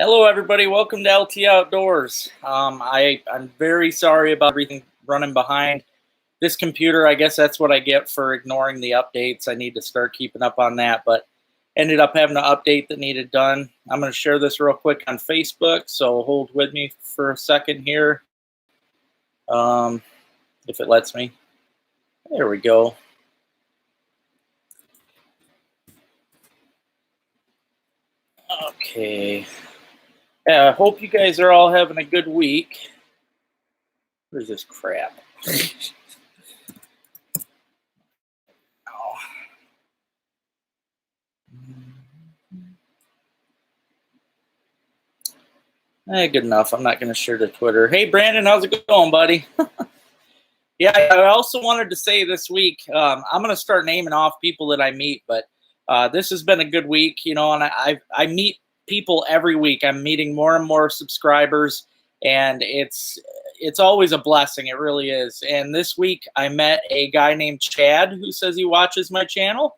Hello, everybody. Welcome to LT Outdoors. I'm very sorry about everything running behind. This computer, I guess that's what I get for ignoring the updates. I need to start keeping up on that, but ended up having an update that needed done. I'm going to share this real quick on Facebook, so hold with me for a second here, if it lets me. There we go. Okay. Yeah, I hope you guys are all having a good week. Where's this crap? Good enough. I'm not going to share to Twitter. Hey, Brandon, how's it going, buddy? Yeah, I also wanted to say this week, I'm going to start naming off people that I meet, but this has been a good week, and I meet people every week. I'm meeting more and more subscribers, and it's always a blessing. It really is. And this week I met a guy named Chad who says he watches my channel.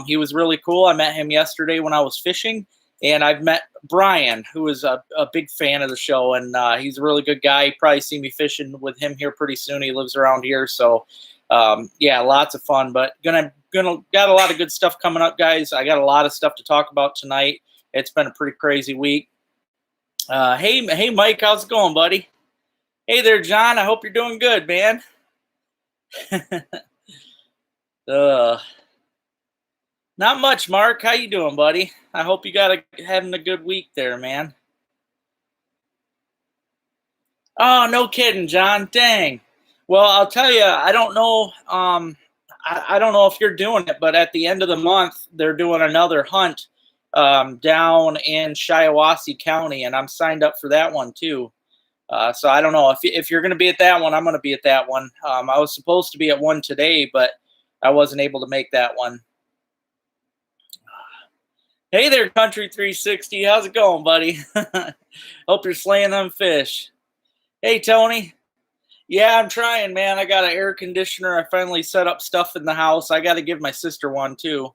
He was really cool. I met him yesterday when I was fishing. And I've met Brian, who is a big fan of the show, and he's a really good guy. You probably see me fishing with him here pretty soon. He lives around here, so yeah, lots of fun. But got a lot of good stuff coming up, guys. I got a lot of stuff to talk about tonight. It's been a pretty crazy week. Hey, Mike, how's it going, buddy? Hey there, John. I hope you're doing good, man. Not much, Mark. How you doing, buddy? I hope you having a good week there, man. Oh, no kidding, John. Dang. Well, I'll tell you, I don't know. I don't know if you're doing it, but at the end of the month, they're doing another hunt down in Shiawassee County, and I'm signed up for that one too. So I don't know if you're going to be at that one. I'm going to be at that one. I was supposed to be at one today, but I wasn't able to make that one. Hey there, Country 360. How's it going, buddy? Hope you're slaying them fish. Hey, Tony. Yeah, I'm trying, man. I got an air conditioner. I finally set up stuff in the house. I got to give my sister one, too.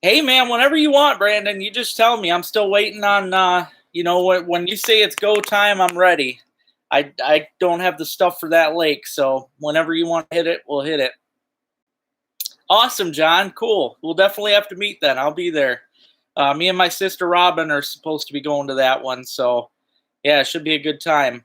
Hey, man, whenever you want, Brandon, you just tell me. I'm still waiting on, when you say it's go time, I'm ready. I don't have the stuff for that lake, so whenever you want to hit it, we'll hit it. Awesome, John. Cool. We'll definitely have to meet then. I'll be there. Me and my sister Robin are supposed to be going to that one. So, yeah, it should be a good time.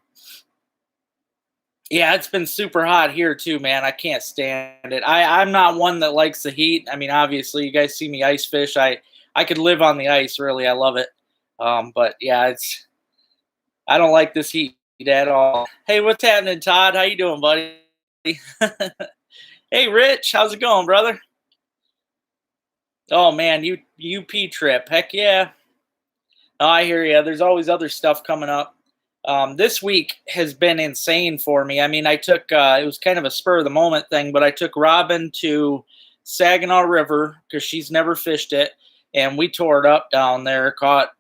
Yeah, it's been super hot here too, man. I can't stand it. I'm not one that likes the heat. I mean, obviously, you guys see me ice fish. I could live on the ice, really. I love it. But, yeah, I don't like this heat at all. Hey, what's happening, Todd? How you doing, buddy? Hey, Rich, how's it going, brother? Oh, man, UP trip. Heck yeah. Oh, I hear you. There's always other stuff coming up. This week has been insane for me. I mean, I took, it was kind of a spur of the moment thing, but I took Robin to Saginaw River because she's never fished it. And we tore it up down there.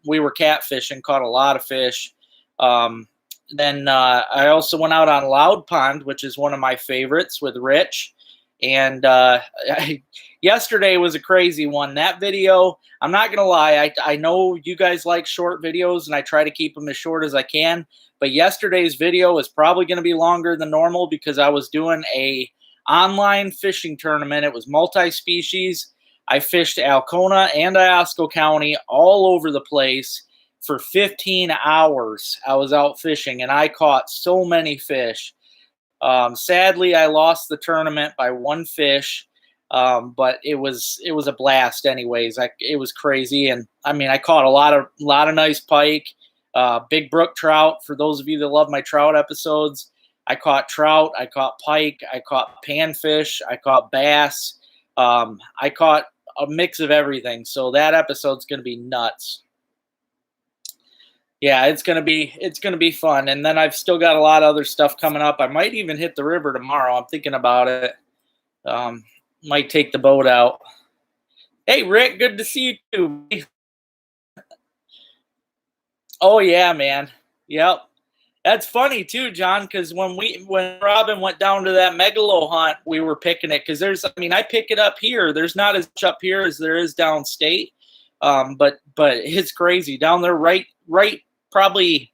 We were catfishing, caught a lot of fish. Then I also went out on Loud Pond, which is one of my favorites, with Rich. And yesterday was a crazy one. That video, I'm not going to lie, I know you guys like short videos, and I try to keep them as short as I can. But yesterday's video is probably going to be longer than normal because I was doing a online fishing tournament. It was multi-species. I fished Alcona and Iosco County all over the place for 15 hours. I was out fishing, and I caught so many fish. Sadly, I lost the tournament by one fish, but it was a blast anyways. It was crazy, and I mean, I caught a lot of nice pike, big brook trout. For those of you that love my trout episodes, I caught trout, I caught pike, I caught panfish, I caught bass. I caught a mix of everything. So that episode's going to be nuts. Yeah, it's gonna be fun, and then I've still got a lot of other stuff coming up. I might even hit the river tomorrow. I'm thinking about it. Might take the boat out. Hey, Rick, good to see you too. Oh yeah, man. Yep. That's funny too, John, because when Robin went down to that megalo hunt, we were picking it because I pick it up here. There's not as much up here as there is downstate. But it's crazy down there, right, probably,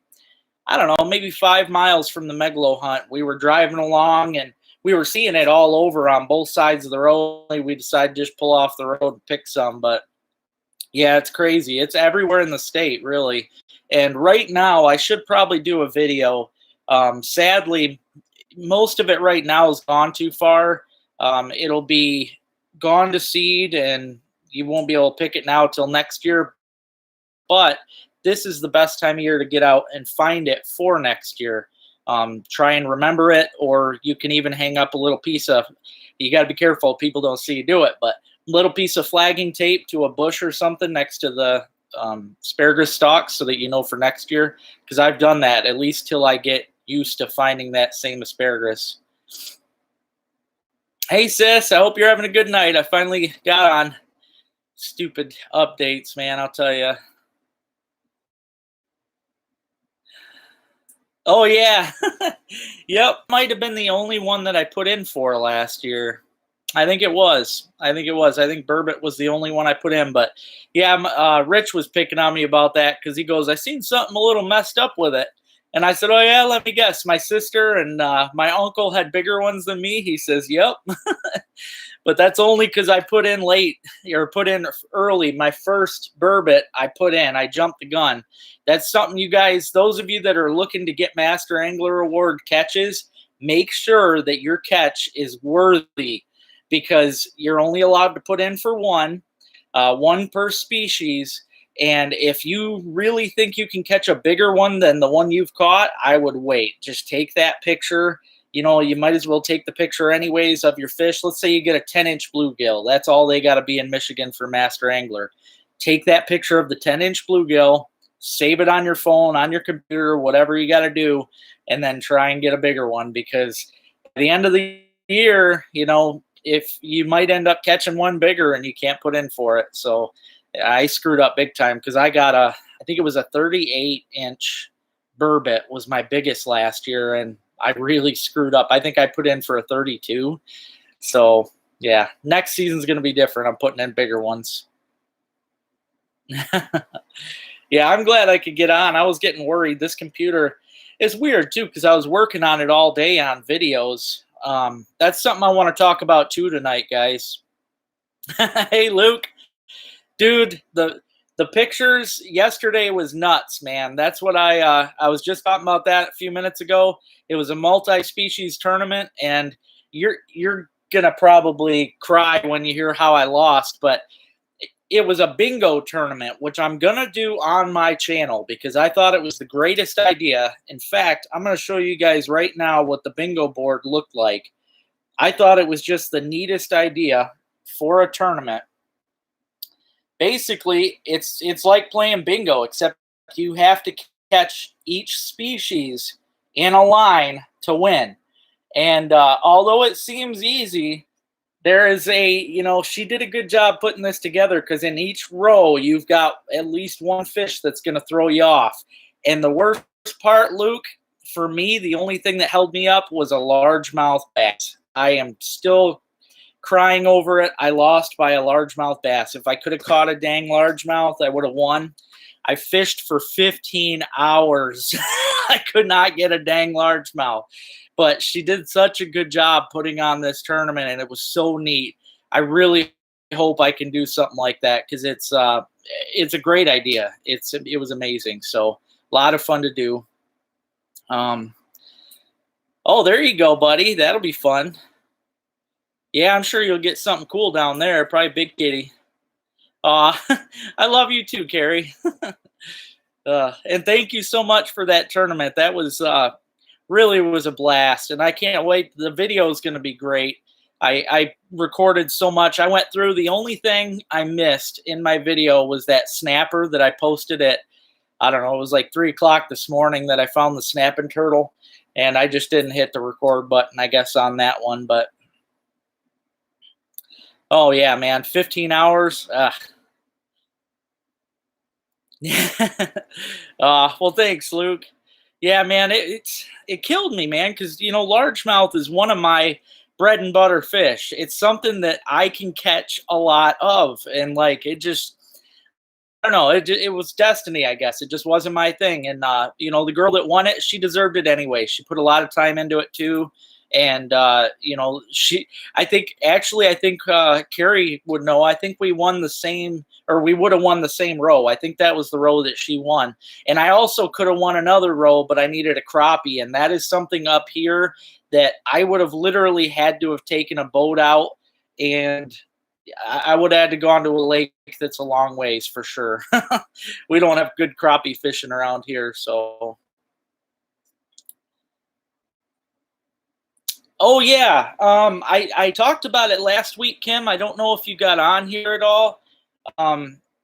I don't know, maybe 5 miles from the Megalo hunt. We were driving along and we were seeing it all over on both sides of the road. We decided to just pull off the road and pick some. But yeah, it's crazy. It's everywhere in the state, really. And right now, I should probably do a video. Sadly, most of it right now is gone too far. It'll be gone to seed, and you won't be able to pick it now till next year. But this is the best time of year to get out and find it for next year. Try and remember it, or you can even hang up a little piece of, you got to be careful, people don't see you do it, but little piece of flagging tape to a bush or something next to the asparagus stalks so that you know for next year, because I've done that at least till I get used to finding that same asparagus. Hey sis, I hope you're having a good night. I finally got on. Stupid updates, man, I'll tell you. Oh yeah. Yep, might have been the only one that I put in for last year. I think it was. I think Burbot was the only one I put in. But yeah, Rich was picking on me about that because he goes, I seen something a little messed up with it. And I said, oh yeah, let me guess. My sister and my uncle had bigger ones than me. He says, yep. But that's only because I put in late or put in early. My first Burbot I jumped the gun. That's something you guys, those of you that are looking to get Master Angler Award catches, make sure that your catch is worthy, because you're only allowed to put in for one per species. And if you really think you can catch a bigger one than the one you've caught, I would wait. Just take that picture. You know, you might as well take the picture anyways of your fish. Let's say you get a 10-inch bluegill. That's all they got to be in Michigan for Master Angler. Take that picture of the 10-inch bluegill, save it on your phone, on your computer, whatever you got to do, and then try and get a bigger one, because at the end of the year, you know, if you might end up catching one bigger and you can't put in for it. So I screwed up big time because I got I think it was a 38-inch Burbot was my biggest last year, and I really screwed up. I think I put in for a 32. So yeah, next season's going to be different. I'm putting in bigger ones. Yeah, I'm glad I could get on. I was getting worried. This computer is weird too, because I was working on it all day on videos. That's something I want to talk about too tonight, guys. Hey, Luke. Dude, the pictures yesterday was nuts, man. That's what I was just talking about that a few minutes ago. It was a multi-species tournament, and you're gonna probably cry when you hear how I lost, but it was a bingo tournament, which I'm gonna do on my channel because I thought it was the greatest idea. In fact, I'm gonna show you guys right now what the bingo board looked like. I thought it was just the neatest idea for a tournament. Basically, it's like playing bingo, except you have to catch each species in a line to win. And although it seems easy, there is she did a good job putting this together, because in each row, you've got at least one fish that's going to throw you off. And the worst part, Luke, for me, the only thing that held me up was a largemouth bass. I am still crying over it. I lost by a largemouth bass. If I could have caught a dang largemouth, I would have won. I fished for 15 hours. I could not get a dang largemouth. But she did such a good job putting on this tournament, and it was so neat. I really hope I can do something like that, because it's a great idea. It was amazing. So a lot of fun to do. Oh, there you go, buddy. That'll be fun. Yeah, I'm sure you'll get something cool down there. Probably Big Kitty. I love you too, Carrie. And thank you so much for that tournament. That was really was a blast, and I can't wait. The video is going to be great. I recorded so much. I went through. The only thing I missed in my video was that snapper that I posted at, I don't know, it was like 3 o'clock this morning that I found the snapping turtle, and I just didn't hit the record button, I guess, on that one. But oh yeah, man, 15 hours. Well, thanks, Luke. Yeah, man, it killed me, man, because largemouth is one of my bread and butter fish. It's something that I can catch a lot of, and like it just, don't know. It was destiny, I guess. It just wasn't my thing. And, the girl that won it, she deserved it anyway. She put a lot of time into it too. And, I think Carrie would know. I think we won the same, or we would have won the same row. I think that was the row that she won. And I also could have won another row, but I needed a crappie. And that is something up here that I would have literally had to have taken a boat out, and I would have had to go onto a lake that's a long ways for sure. We don't have good crappie fishing around here, so. Oh yeah, I talked about it last week, Kim. I don't know if you got on here at all.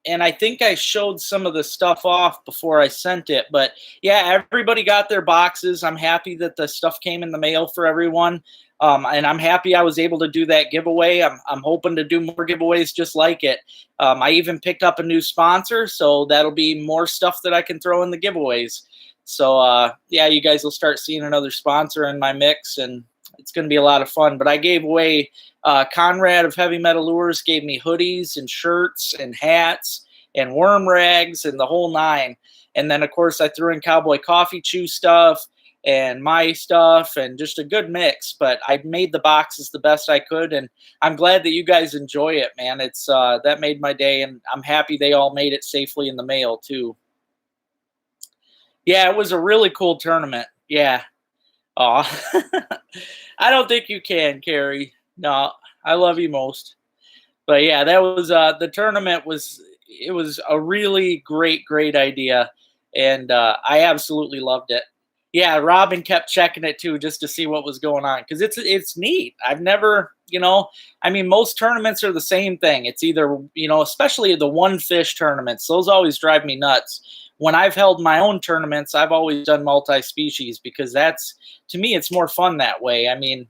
And I think I showed some of the stuff off before I sent it. But yeah, everybody got their boxes. I'm happy that the stuff came in the mail for everyone. And I'm happy I was able to do that giveaway. I'm hoping to do more giveaways just like it. I even picked up a new sponsor, so that'll be more stuff that I can throw in the giveaways. So yeah, you guys will start seeing another sponsor in my mix, and it's going to be a lot of fun. But I gave away Conrad of Heavy Metal Lures gave me hoodies and shirts and hats and worm rags and the whole nine. And then, of course, I threw in Cowboy Coffee Chew stuff and my stuff and just a good mix. But I made the boxes the best I could, and I'm glad that you guys enjoy it, man. It's that made my day, and I'm happy they all made it safely in the mail, too. Yeah, it was a really cool tournament. Yeah. Aw. I don't think you can, Carrie. No, I love you most. But yeah, that was the tournament was a really great idea, and I absolutely loved it. Yeah, Robin kept checking it too just to see what was going on, because it's neat. I've never, I mean, most tournaments are the same thing. It's either, especially the one fish tournaments, those always drive me nuts. When I've held my own tournaments, I've always done multi-species, because to me, it's more fun that way. I mean,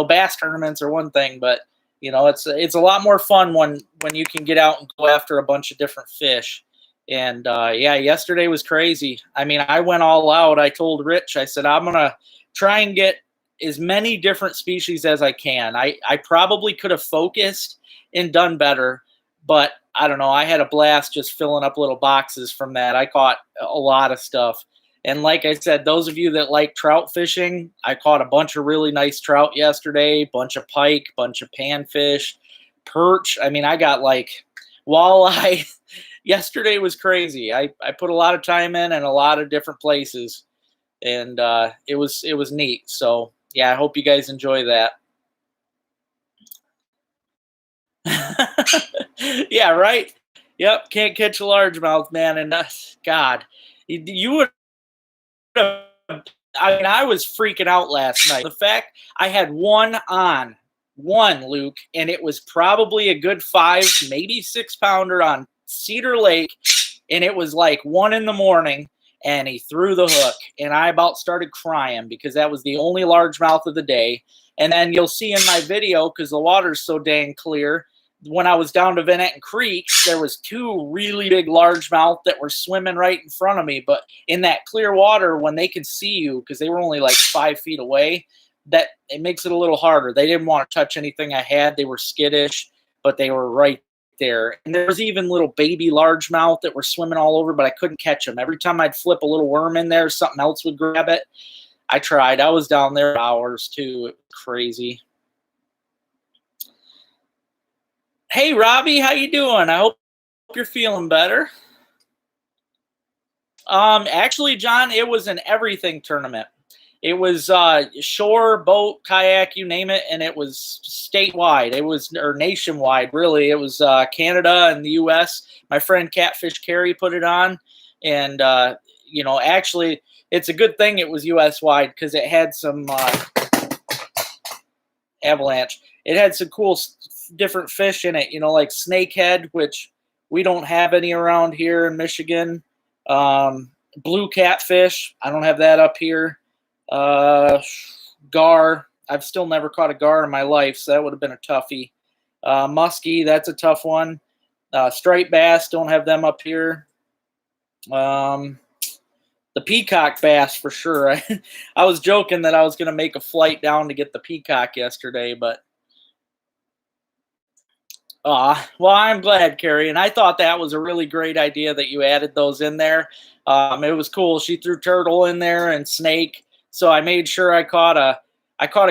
bass tournaments are one thing, but it's a lot more fun when you can get out and go after a bunch of different fish. And yeah, yesterday was crazy. I mean, I went all out. I told Rich, I said, I'm gonna try and get as many different species as I can. I probably could have focused and done better, but I don't know. I had a blast just filling up little boxes from that. I caught a lot of stuff. And like I said, those of you that like trout fishing, I caught a bunch of really nice trout yesterday, bunch of pike, bunch of panfish, perch. I mean, I got like walleye. Yesterday was crazy. I put a lot of time in a lot of different places, and it was neat. So yeah, I hope you guys enjoy that. Yeah, right. Yep, can't catch a largemouth, man. And God, you would have. I mean, I was freaking out last night. The fact I had one, Luke, and it was probably a good 5, maybe 6 pounder on Cedar Lake, and it was like 1 a.m, and he threw the hook, and I about started crying because that was the only largemouth of the day. And then you'll see in my video, because the water's so dang clear, when I was down to Van Etten Creek, there was 2 really big largemouth that were swimming right in front of me. But in that clear water, when they can see you, because they were only like 5 feet away, that it makes it a little harder. They didn't want to touch anything I had. They were skittish, but they were right there. And there was even little baby largemouth that were swimming all over, but I couldn't catch them. Every time I'd flip a little worm in there, something else would grab it. I tried. I was down there for hours too. It was crazy. Hey, Robbie, how you doing? I hope you're feeling better. Actually, John, it was an everything tournament. It was shore, boat, kayak, you name it, and it was statewide. It was, or nationwide, really. It was Canada and the U.S. My friend Catfish Carrie put it on, and actually, it's a good thing it was U.S. wide, because it had some avalanche. It had some cool different fish in it, like snakehead, which we don't have any around here in Michigan. Blue catfish, I don't have that up here. Gar, I've still never caught a gar in my life, so that would have been a toughie. Muskie, that's a tough one. Striped bass, don't have them up here. The peacock bass for sure. I was joking that I was going to make a flight down to get the peacock yesterday, but Well, I'm glad, Carrie, and I thought that was a really great idea that you added those in there. It was cool. She threw turtle in there and snake, so I made sure I caught a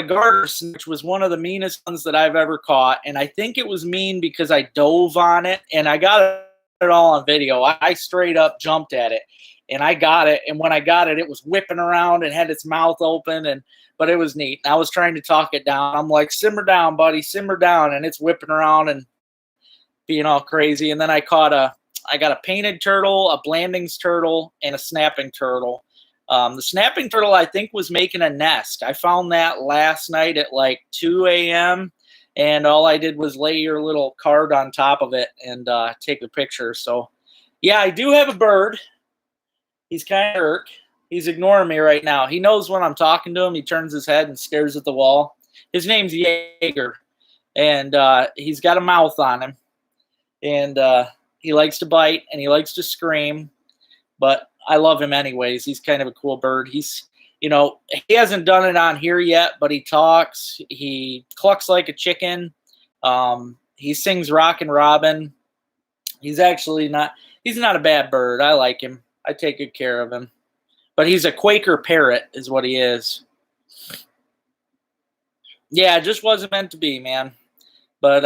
garter snake, which was one of the meanest ones that I've ever caught, and I think it was mean because I dove on it, and I got it all on video. I straight up jumped at it, and I got it, and when I got it, it was whipping around and had its mouth open, but it was neat. I was trying to talk it down. I'm like, simmer down, buddy, simmer down, and it's whipping around and being all crazy. And then I got a painted turtle, a Blandings turtle, and a snapping turtle. The snapping turtle, I think, was making a nest. I found that last night at like 2 a.m. And all I did was lay your little card on top of it and take a picture. So, yeah, I do have a bird. He's kind of irk. He's ignoring me right now. He knows when I'm talking to him. He turns his head and stares at the wall. His name's Jaeger, and he's got a mouth on him. And he likes to bite and he likes to scream, but I love him anyways. He's kind of a cool bird. He hasn't done it on here yet, but he talks. He clucks like a chicken. He sings Rockin' Robin. He's not a bad bird. I like him. I take good care of him. But he's a Quaker parrot is what he is. Yeah, it just wasn't meant to be, man. But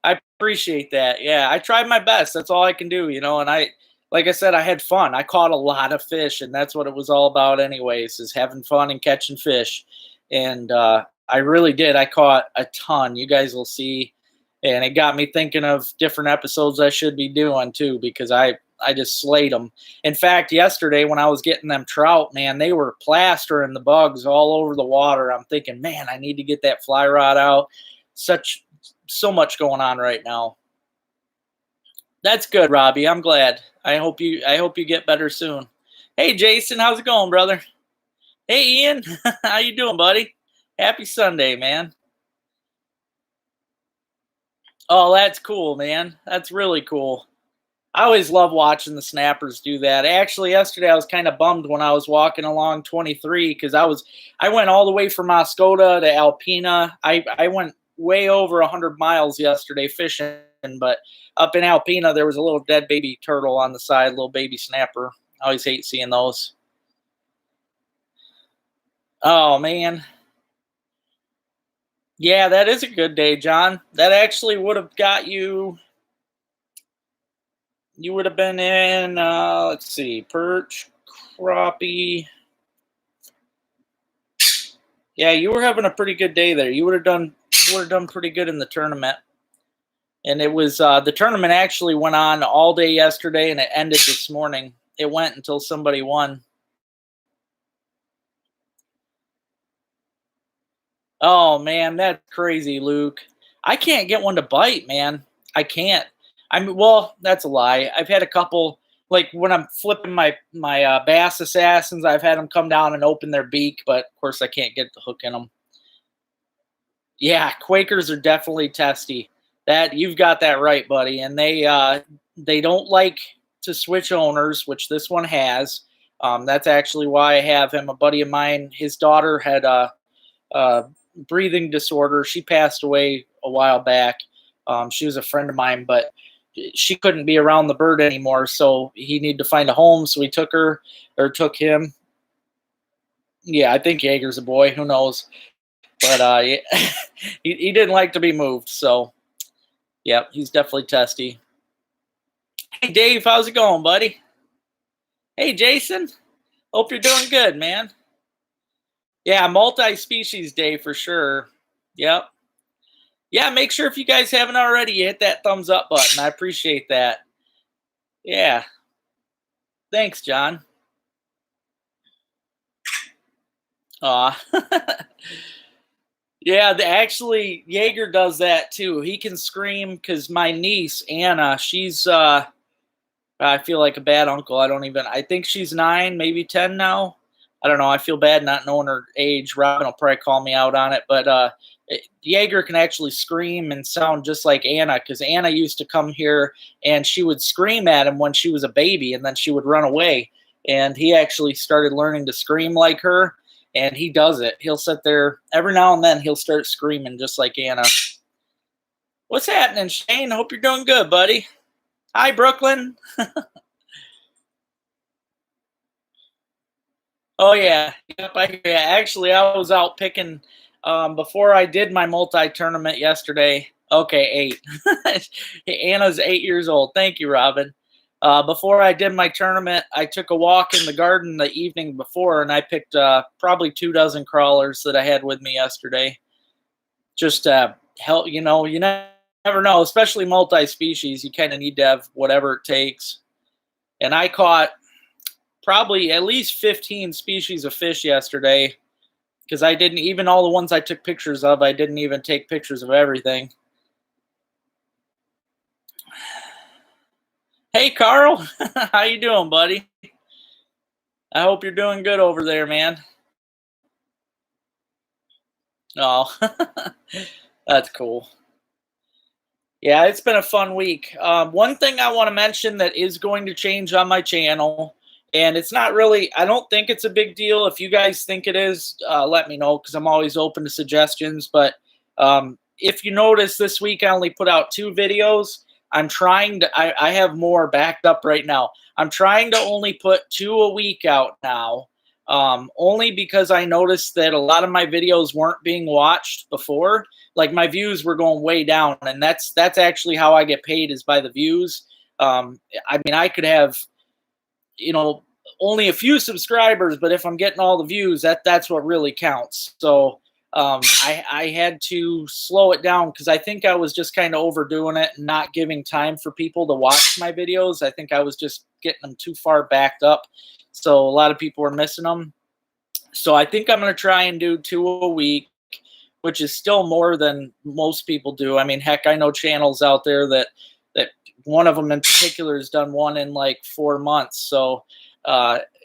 I appreciate that. Yeah, I tried my best. That's all I can do, and like I said, I had fun. I caught a lot of fish, and that's what it was all about anyways, is having fun and catching fish. And I really did. I caught a ton. You guys will see. And it got me thinking of different episodes I should be doing too, because I just slayed them. In fact, yesterday when I was getting them trout, man, they were plastering the bugs all over the water. I'm thinking, man, I need to get that fly rod out. So much going on right now. That's good, Robbie. I'm glad. I hope you get better soon. Hey, Jason, how's it going, brother? Hey, Ian, how you doing, buddy? Happy Sunday, man. Oh, that's cool, man. That's really cool. I always love watching the snappers do that. Actually, yesterday I was kind of bummed when I was walking along 23 because I went all the way from Oscoda to Alpena. I went way over 100 miles yesterday fishing, but up in Alpena there was a little dead baby turtle on the side, little baby snapper. I always hate seeing those. Oh, man. Yeah, that is a good day, John. That actually would have got you. You would have been in, let's see, perch, crappie. Yeah, you were having a pretty good day there. You would have done pretty good in the tournament. And it was the tournament actually went on all day yesterday, and it ended this morning. It went until somebody won. Oh, man, that's crazy, Luke. I can't get one to bite, man. I can't. Well, that's a lie. I've had a couple, like when I'm flipping my bass assassins, I've had them come down and open their beak, but of course I can't get the hook in them. Yeah, Quakers are definitely testy. That you've got that right, buddy. And they don't like to switch owners, which this one has. That's actually why I have him. A buddy of mine, his daughter had a breathing disorder. She passed away a while back. She was a friend of mine, but she couldn't be around the bird anymore, so he needed to find a home. So we took him. Yeah, I think Jaeger's a boy. Who knows? But yeah, he didn't like to be moved. So, yeah, he's definitely testy. Hey, Dave, how's it going, buddy? Hey, Jason. Hope you're doing good, man. Yeah, multi-species day for sure. Yep. Yeah, make sure if you guys haven't already, you hit that thumbs up button. I appreciate that. Yeah. Thanks, John. Aw. Yeah, actually, Jaeger does that too. He can scream because my niece, Anna, she's, I feel like a bad uncle. I think she's 9, maybe 10 now. I don't know. I feel bad not knowing her age. Robin will probably call me out on it. But Jaeger can actually scream and sound just like Anna, because Anna used to come here and she would scream at him when she was a baby, and then she would run away. And he actually started learning to scream like her, and he does it. He'll sit there every now and then. He'll start screaming just like Anna. What's happening, Shane? Hope you're doing good, buddy. Hi, Brooklyn. Oh yeah, yep, I hear ya. Actually, I was out picking before I did my multi-tournament yesterday. Okay, 8. Anna's 8 years old. Thank you, Robin. Before I did my tournament, I took a walk in the garden the evening before, and I picked probably 2 dozen crawlers that I had with me yesterday. Just help, you never know, especially multi-species. You kind of need to have whatever it takes. And I caught probably at least 15 species of fish yesterday because I didn't even all the ones I took pictures of, I didn't even take pictures of everything. Hey, Carl. How you doing, buddy? I hope you're doing good over there, man. Oh, that's cool. Yeah, it's been a fun week. One thing I want to mention that is going to change on my channel, and it's not really, I don't think it's a big deal. If you guys think it is, let me know because I'm always open to suggestions. But if you notice, this week I only put out 2 videos. I'm trying to, I have more backed up right now. I'm trying to only put 2 a week out now, only because I noticed that a lot of my videos weren't being watched before. Like my views were going way down, and that's actually how I get paid, is by the views. I mean, I could have, only a few subscribers, but if I'm getting all the views, that's what really counts. So I had to slow it down because I think I was just kind of overdoing it and not giving time for people to watch my videos. I think I was just getting them too far backed up, so a lot of people were missing them. So I think I'm going to try and do 2 a week, which is still more than most people do. I mean, heck, I know channels out there that one of them in particular has done 1 in like 4 months. So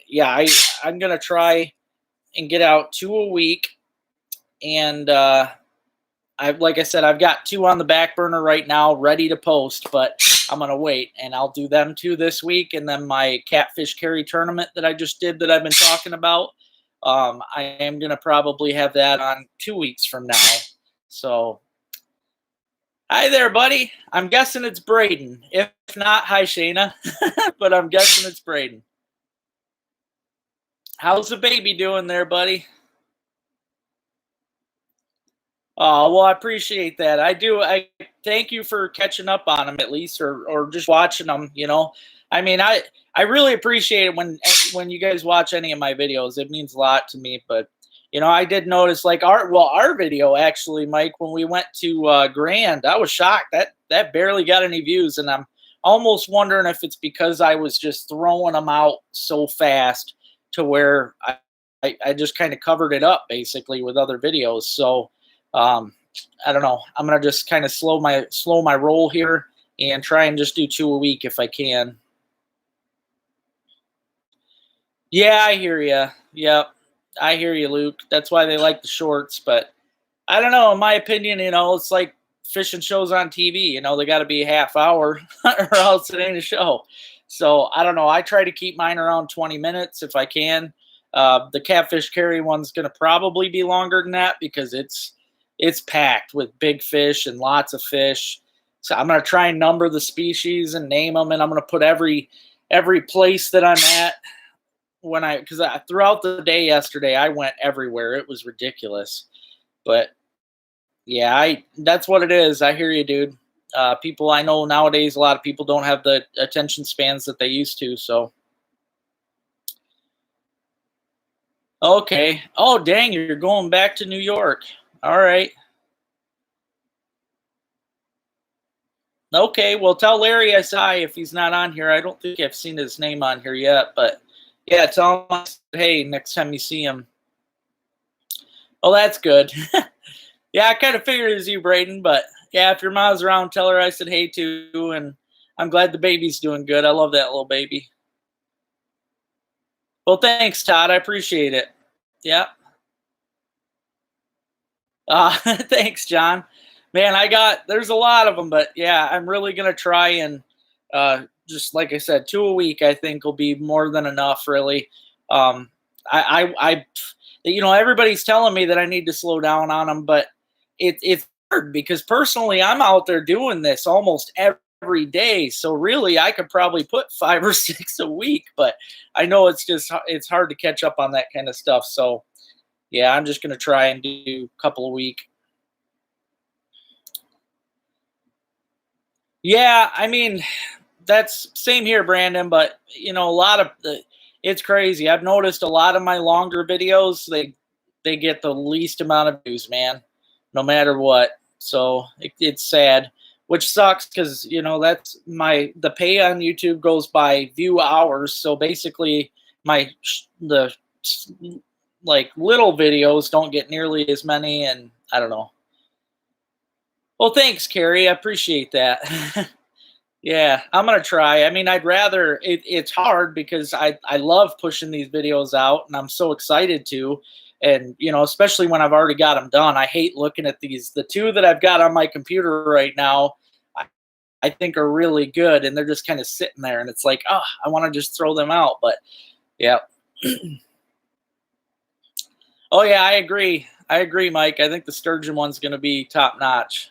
yeah, I'm going to try and get out 2 a week. And like I said, I've got 2 on the back burner right now ready to post, but I'm going to wait, and I'll do them 2 this week. And then my catfish carry tournament that I just did that I've been talking about, I am going to probably have that on 2 weeks from now. So, hi there, buddy. I'm guessing it's Braden. If not, hi, Shayna. But I'm guessing it's Braden. How's the baby doing there, buddy? Oh, well, I appreciate that. I do. I thank you for catching up on them at least, or just watching them. I mean, I really appreciate it when you guys watch any of my videos. It means a lot to me. But I did notice, like, our video actually, Mike, when we went to Grand, I was shocked that barely got any views, and I'm almost wondering if it's because I was just throwing them out so fast to where I just kind of covered it up basically with other videos. So. I don't know. I'm gonna just kind of slow my roll here and try and just do 2 a week if I can. Yeah, I hear you. Yep, I hear you, Luke. That's why they like the shorts. But I don't know. In my opinion, it's like fishing shows on TV. They got to be a half hour or else it ain't a show. So I don't know. I try to keep mine around 20 minutes if I can. The catfish carry one's gonna probably be longer than that because it's packed with big fish and lots of fish. So I'm going to try and number the species and name them, and I'm going to put every place that I'm at because throughout the day yesterday I went everywhere. It was ridiculous. But yeah, that's what it is. I hear you, dude. People, I know nowadays a lot of people don't have the attention spans that they used to, so. Okay. Oh, dang, you're going back to New York. All right. Okay, well, tell Larry I said hi if he's not on here. I don't think I've seen his name on here yet, but yeah, tell him I said hey next time you see him. Oh, that's good. Yeah, I kind of figured it was you, Braden, but yeah, if your mom's around, tell her I said hey too, and I'm glad the baby's doing good. I love that little baby. Well, thanks, Todd. I appreciate it. Yeah. Thanks, John. Man, there's a lot of them, but yeah, I'm really going to try and just like I said, 2 a week, I think will be more than enough, really. Everybody's telling me that I need to slow down on them, but it's because personally I'm out there doing this almost every day. So really I could probably put 5 or 6 a week, but I know it's hard to catch up on that kind of stuff. So yeah, I'm just going to try and do a couple a week. Yeah, I mean, that's same here, Brandon, but a lot of it's crazy. I've noticed a lot of my longer videos, they get the least amount of views, man, no matter what. So it's sad, which sucks because that's the pay on YouTube goes by view hours. So basically, the like little videos don't get nearly as many, and I don't know. Well, thanks, Carrie. I appreciate that. Yeah, I'm gonna try. I mean, I'd rather it's hard because I love pushing these videos out and I'm so excited to. And especially when I've already got them done. I hate looking at these. The 2 that I've got on my computer right now, I, I think are really good, and they're just kind of sitting there, and it's like, oh, I want to just throw them out. But yeah. Oh yeah, I agree. I agree, Mike. I think the sturgeon one's gonna be top notch.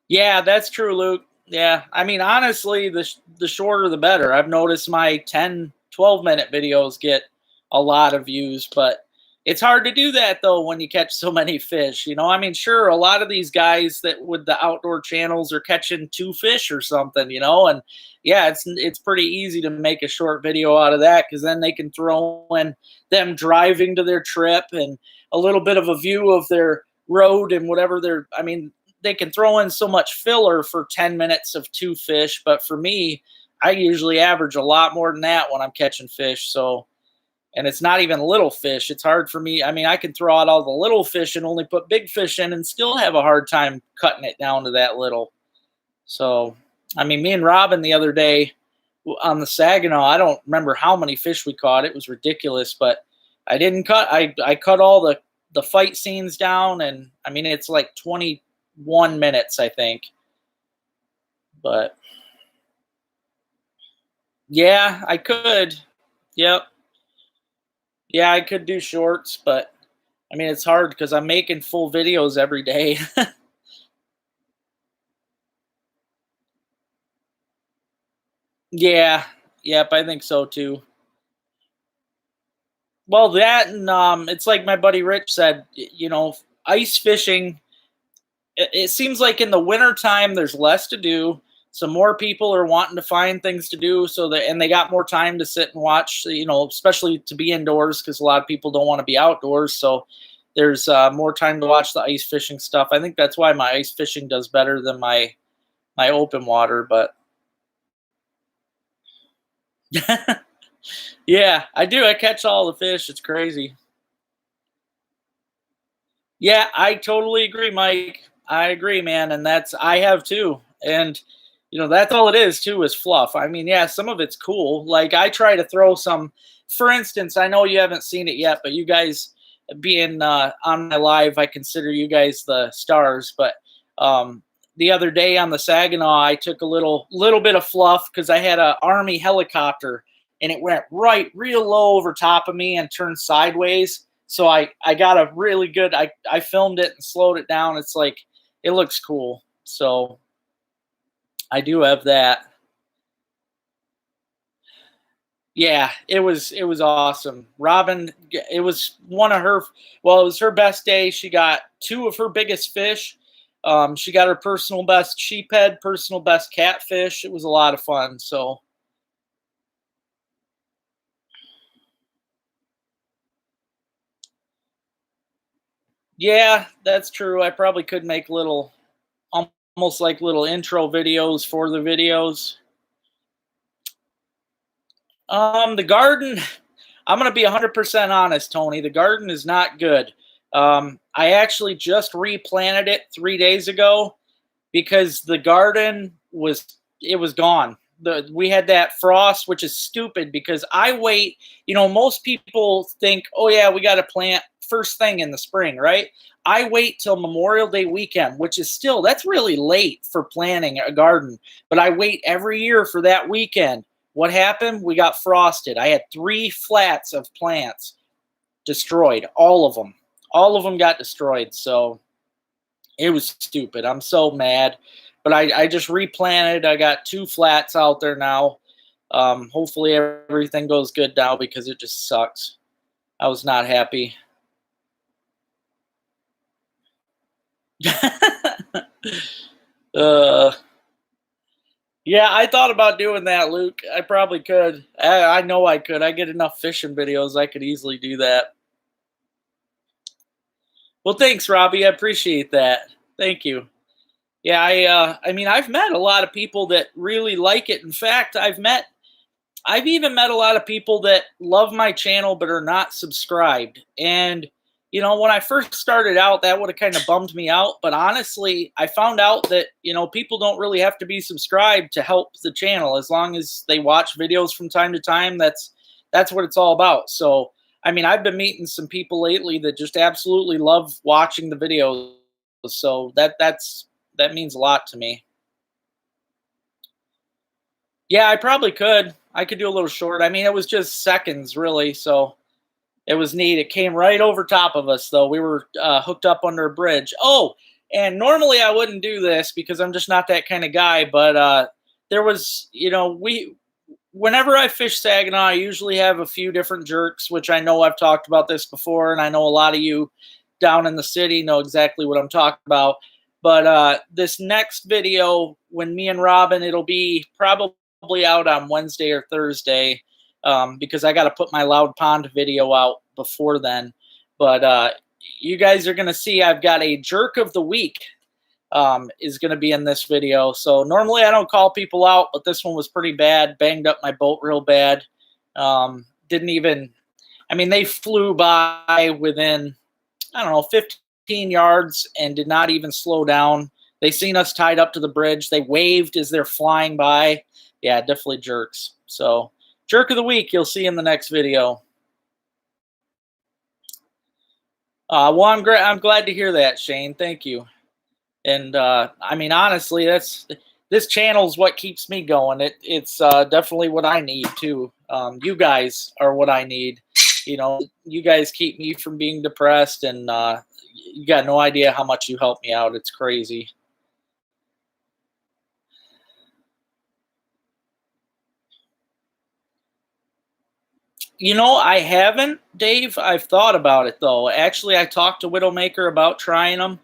Yeah, that's true, Luke. Yeah, I mean, honestly, the shorter the better. I've noticed my 10, 12-minute videos get a lot of views, but it's hard to do that though when you catch so many fish. I mean, sure, a lot of these guys that with the outdoor channels are catching 2 fish or something, and yeah, it's pretty easy to make a short video out of that because then they can throw in them driving to their trip and a little bit of a view of their road and whatever I mean, they can throw in so much filler for 10 minutes of 2 fish, but for me, I usually average a lot more than that when I'm catching fish. So, and it's not even little fish. It's hard for me. I mean, I can throw out all the little fish and only put big fish in and still have a hard time cutting it down to that little. So, I mean, me and Robin the other day on the Saginaw, I don't remember how many fish we caught. It was ridiculous, but I didn't cut. I cut all the fight scenes down, and I mean, it's like 21 minutes, I think. But yeah, I could. Yep. Yeah, I could do shorts, but I mean, it's hard because I'm making full videos every day. Yeah. Yep, I think so too. Well, that and it's like my buddy Rich said, ice fishing. It seems like in the wintertime there's less to do, so more people are wanting to find things to do, and they got more time to sit and watch, especially to be indoors because a lot of people don't want to be outdoors, so there's more time to watch the ice fishing stuff. I think that's why my ice fishing does better than my open water. But yeah, I do. I catch all the fish. It's crazy. Yeah, I totally agree, Mike. I agree, man, and I have too. And that's all it is too, is fluff. I mean, yeah, some of it's cool. Like I try to throw some, for instance, I know you haven't seen it yet, but you guys being on my live, I consider you guys the stars. But the other day on the Saginaw, I took a little bit of fluff because I had a Army helicopter and it went real low over top of me and turned sideways. So I got a really good, I filmed it and slowed it down. It's like, it looks cool. So I do have that. Yeah, it was awesome. Robin, it was one of her, well, it was her best day. She got 2 of her biggest fish. She got her personal best sheephead, personal best catfish. It was a lot of fun. So yeah, that's true. I probably could make almost like little intro videos for the videos. The garden, I'm going to be 100% honest, Tony. The garden is not good. I actually just replanted it 3 days ago because the garden it was gone. We had that frost, which is stupid because I wait. Most people think, oh yeah, we got to plant first thing in the spring, right? I wait till Memorial Day weekend, which is that's really late for planting a garden. But I wait every year for that weekend. What happened? We got frosted. I had 3 flats of plants destroyed, all of them. all of them got destroyed. So it was stupid. I'm so mad. But I just replanted. I got 2 flats out there now. Hopefully everything goes good now because it just sucks. I was not happy. uh, yeah, I thought about doing that, Luke. I probably could. I know I could. I get enough fishing videos. I could easily do that. Well, thanks, Robbie. I appreciate that. Thank you. Yeah, I mean, I've met a lot of people that really like it. In fact, I've even met a lot of people that love my channel but are not subscribed. And you know, when I first started out, that would have kind of bummed me out. But honestly, I found out that, you know, people don't really have to be subscribed to help the channel. As long as they watch videos from time to time, that's what it's all about. So, I mean, I've been meeting some people lately that just absolutely love watching the videos. So that means a lot to me. Yeah, I probably could. I could do a little short. I mean, it was just seconds, really. So it was neat. It came right over top of us, though. We were hooked up under a bridge. Oh, and normally I wouldn't do this because I'm just not that kind of guy. But there was, you know, whenever I fish Saginaw, I usually have a few different jerks, which I know I've talked about this before, and I know a lot of you down in the city know exactly what I'm talking about. But this next video, when me and Robin, it'll be probably out on Wednesday or Thursday, because I got to put my Loud Pond video out before then. But you guys are going to see I've got a jerk of the week is going to be in this video. So normally I don't call people out, but this one was pretty bad. Banged up my boat real bad. Didn't even, I mean, they flew by within, I don't know, 15 yards and did not even slow down. They seen us tied up to the bridge. They waved as they're flying by. Yeah, definitely jerks. So jerk of the week, you'll see in the next video. Well, I'm glad to hear that, Shane. Thank you. And I mean, honestly, this channel is what keeps me going. It's definitely what I need too. You guys are what I need. You know, you guys keep me from being depressed, and you got no idea how much you help me out. It's crazy. You know, I haven't, Dave. I've thought about it, though. Actually, I talked to Widowmaker about trying them.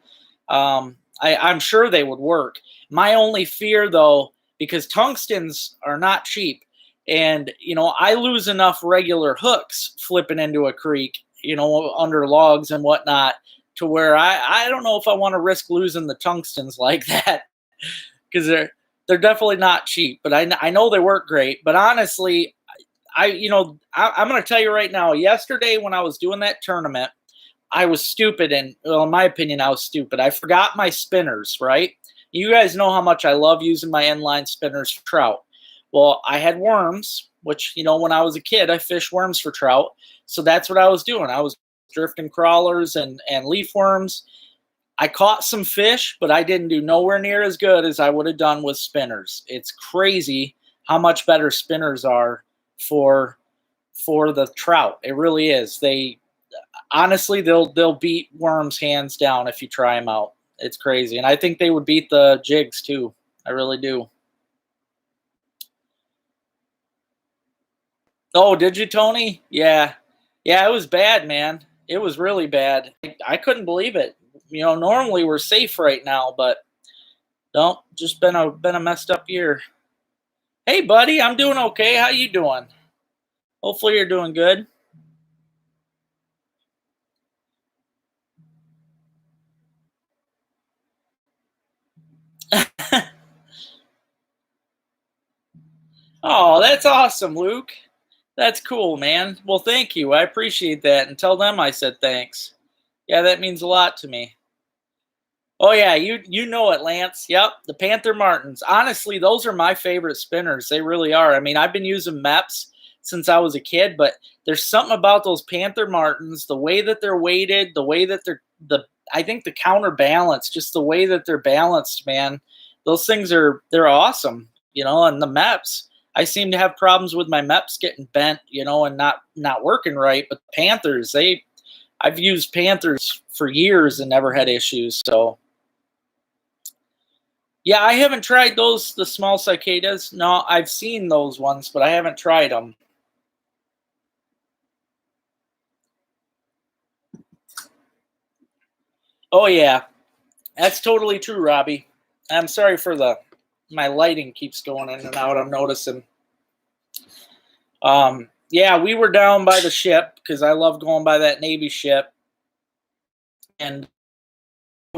I'm sure they would work. My only fear, though, because tungstens are not cheap, and, you know, I lose enough regular hooks flipping into a creek, you know, under logs and whatnot, to where I don't know if I want to risk losing the tungstens like that, because they're definitely not cheap. But I know they work great. But honestly, I'm going to tell you right now, yesterday when I was doing that tournament, I was stupid. And, well, in my opinion, I was stupid. I forgot my spinners, right? You guys know how much I love using my inline spinners for trout. Well, I had worms, which, you know, when I was a kid, I fished worms for trout. So that's what I was doing. I was drifting crawlers and leaf worms. I caught some fish, but I didn't do nowhere near as good as I would have done with spinners. It's crazy how much better spinners are for the trout. It really is. They honestly, they'll beat worms hands down if you try them out. It's crazy. And I think they would beat the jigs too. I really do. Oh, did you, Tony? Yeah. Yeah, it was bad, man. It was really bad. I couldn't believe it. You know, normally we're safe right now, but no, just been a messed up year. Hey, buddy, I'm doing okay. How you doing? Hopefully you're doing good. Oh, that's awesome, Luke. That's cool, man. Well, thank you. I appreciate that. And tell them I said thanks. Yeah, that means a lot to me. Oh yeah, you know it, Lance. Yep, the Panther Martins. Honestly, those are my favorite spinners. They really are. I mean, I've been using MEPS since I was a kid, but there's something about those Panther Martins, the way that they're weighted, the way that I think the counterbalance, just the way that they're balanced, man. Those things they're awesome, you know, and the MEPS. I seem to have problems with my MEPS getting bent, you know, and not working right, but the Panthers, I've used Panthers for years and never had issues. So yeah, I haven't tried those, the small cicadas. No, I've seen those ones, but I haven't tried them. Oh yeah, that's totally true, Robbie. I'm sorry for my lighting keeps going in and out. I'm noticing. Yeah, we were down by the ship because I love going by that Navy ship and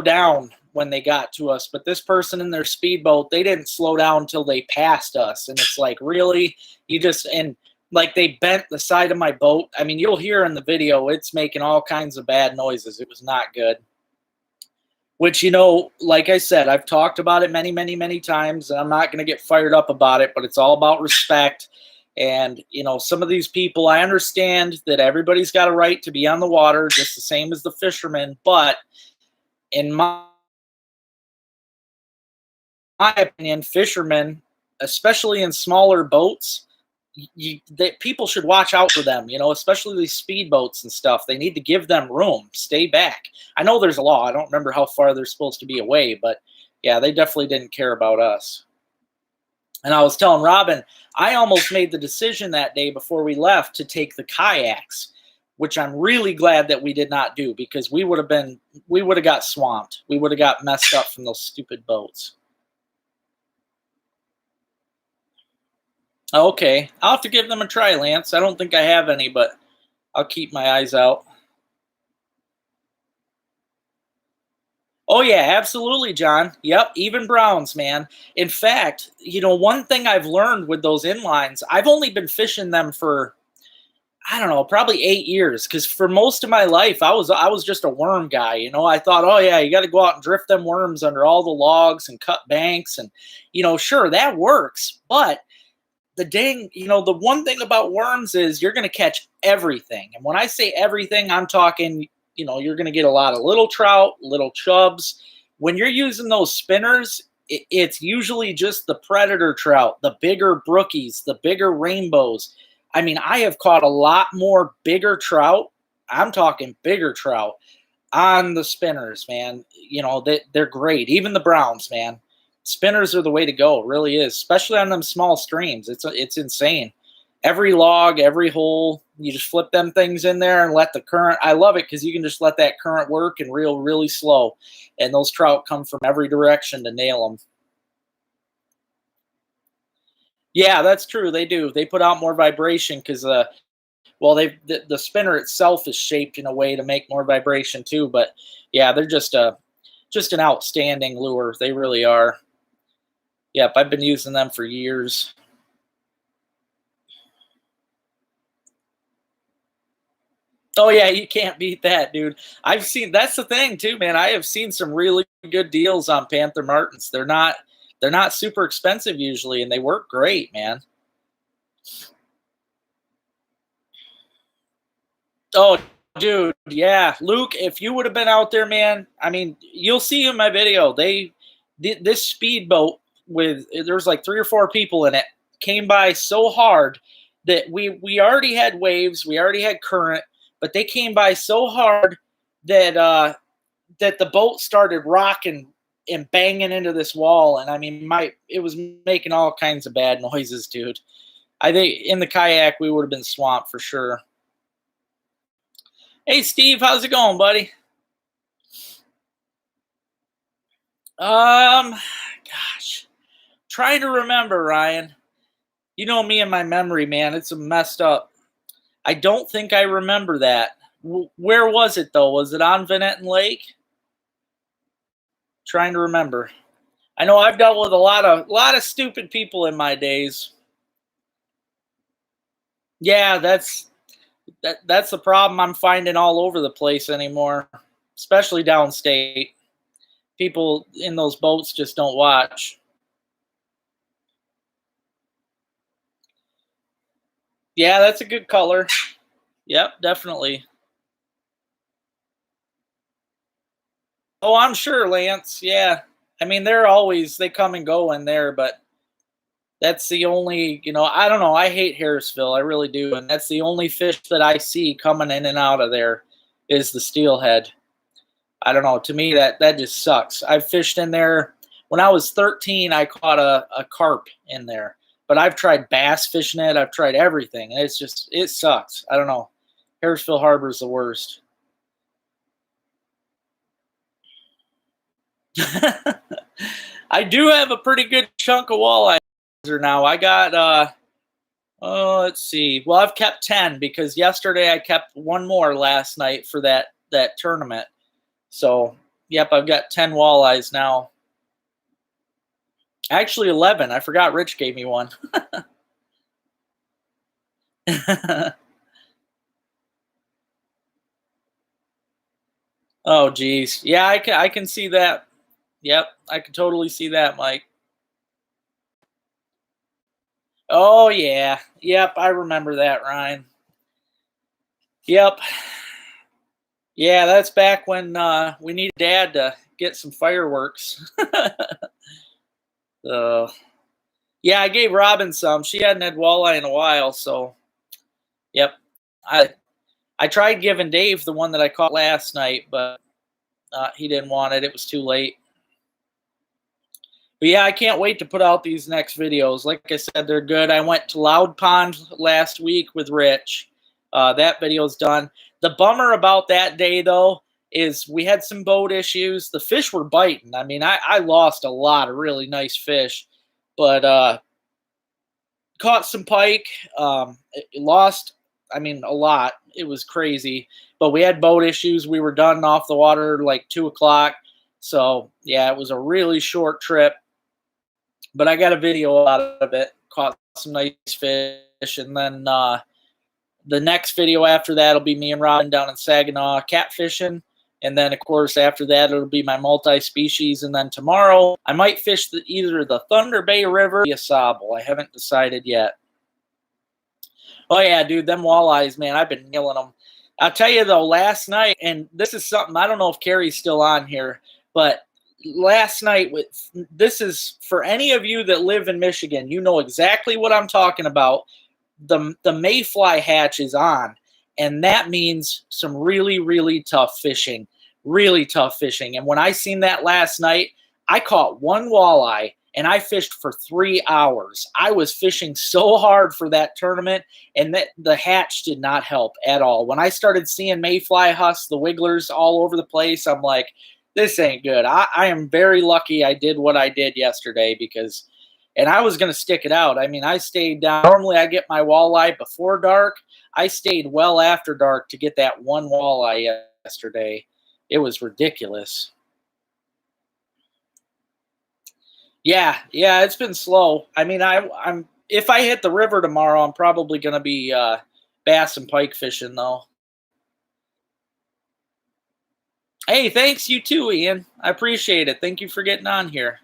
down when they got to us. But this person in their speedboat, they didn't slow down until they passed us. And it's like, really? You just, and like they bent the side of my boat. I mean, you'll hear in the video, it's making all kinds of bad noises. It was not good. Which, you know, like I said, I've talked about it many, many, many times, and I'm not going to get fired up about it, but it's all about respect. And, you know, some of these people, I understand that everybody's got a right to be on the water, just the same as the fishermen. But in my opinion, fishermen, especially in smaller boats, people should watch out for them, you know, especially these speedboats and stuff. They need to give them room, stay back. I know there's a law. I don't remember how far they're supposed to be away, but yeah, they definitely didn't care about us. And I was telling Robin, I almost made the decision that day before we left to take the kayaks, which I'm really glad that we did not do, because we would have got swamped. We would have got messed up from those stupid boats. Okay, I'll have to give them a try, Lance. I don't think I have any, but I'll keep my eyes out. Oh, yeah, absolutely, John. Yep, even browns, man. In fact, you know, one thing I've learned with those inlines, I've only been fishing them for, I don't know, probably 8 years, because for most of my life, I was just a worm guy. You know, I thought, oh, yeah, you got to go out and drift them worms under all the logs and cut banks. And, you know, sure, that works, but the one thing about worms is you're going to catch everything. And when I say everything, I'm talking, you know, you're going to get a lot of little trout, little chubs. When you're using those spinners, it's usually just the predator trout, the bigger brookies, the bigger rainbows. I mean, I have caught a lot more bigger trout. I'm talking bigger trout on the spinners, man. You know, they're great. Even the browns, man. Spinners are the way to go. It really is, especially on them small streams. It's insane. Every log, every hole, you just flip them things in there and let the current. I love it because you can just let that current work and reel really slow, and those trout come from every direction to nail them. Yeah, that's true. They do. They put out more vibration because well, the spinner itself is shaped in a way to make more vibration too. But yeah, they're just an outstanding lure. They really are. Yep, I've been using them for years. Oh yeah, you can't beat that, dude. That's the thing too, man. I have seen some really good deals on Panther Martins. They're not super expensive usually, and they work great, man. Oh, dude, yeah, Luke, if you would have been out there, man. I mean, you'll see in my video. This speedboat with there's like 3 or 4 people in it came by so hard that we already had waves, we already had current, but they came by so hard that that the boat started rocking and banging into this wall, and I mean, it was making all kinds of bad noises, dude. I think in the kayak we would have been swamped for sure. Hey, Steve, how's it going, buddy? Gosh, trying to remember, Ryan. You know me and my memory, man. It's messed up. I don't think I remember that. Where was it though? Was it on Vanetton Lake? Trying to remember. I know I've dealt with a lot of stupid people in my days. Yeah, that's the problem I'm finding all over the place anymore, especially downstate. People in those boats just don't watch. Yeah, that's a good color. Yep, definitely. Oh, I'm sure, Lance. Yeah. I mean, they come and go in there, but that's the only, I don't know. I hate Harrisville. I really do. And that's the only fish that I see coming in and out of there. is the steelhead. I don't know. To me, that just sucks. I've fished in there. When I was 13, I caught a carp in there. But I've tried bass fishing it. I've tried everything. It's just, it sucks. I don't know. Harrisville Harbor is the worst. I do have a pretty good chunk of walleye now. I got, let's see. Well, I've kept 10 because yesterday I kept one more last night for that tournament. So, yep, I've got 10 walleyes now. Actually, 11. I forgot Rich gave me one. Oh, geez. Yeah, I can see that. Yep, I can totally see that, Mike. Oh, yeah. Yep, I remember that, Ryan. Yep. Yeah, that's back when we needed Dad to get some fireworks. Yeah, I gave Robin some. She hadn't had walleye in a while, so yep. I tried giving Dave the one that I caught last night, but he didn't want it. It was too late. But yeah, I can't wait to put out these next videos. Like I said, they're good. I went to Loud Pond last week with Rich. That video's done. The bummer about that day, though, is we had some boat issues. The fish were biting. I mean, I lost a lot of really nice fish, but caught some pike. Lost, I mean, a lot. It was crazy. But we had boat issues. We were done off the water like 2 o'clock. So, yeah, it was a really short trip. But I got a video out of it. Caught some nice fish. And then the next video after that will be me and Robin down in Saginaw catfishing. And then, of course, after that, it'll be my multi-species. And then tomorrow, I might fish either the Thunder Bay River or the Sable. I haven't decided yet. Oh, yeah, dude, them walleyes, man, I've been nailing them. I'll tell you, though, last night, and this is something, I don't know if Carrie's still on here, but last night, this is for any of you that live in Michigan, you know exactly what I'm talking about. The mayfly hatch is on, and that means some really, really tough fishing. Really tough fishing. And when I seen that last night, I caught one walleye, and I fished for 3 hours. I was fishing so hard for that tournament, and the hatch did not help at all. When I started seeing mayfly husks, the wigglers all over the place, I'm like, this ain't good. I am very lucky I did what I did yesterday because, and I was going to stick it out. I mean, I stayed down. Normally I get my walleye before dark. I stayed well after dark to get that one walleye yesterday. It was ridiculous. Yeah, it's been slow. I mean, I'm if I hit the river tomorrow, I'm probably going to be bass and pike fishing though. Hey, thanks you too, Ian. I appreciate it. Thank you for getting on here.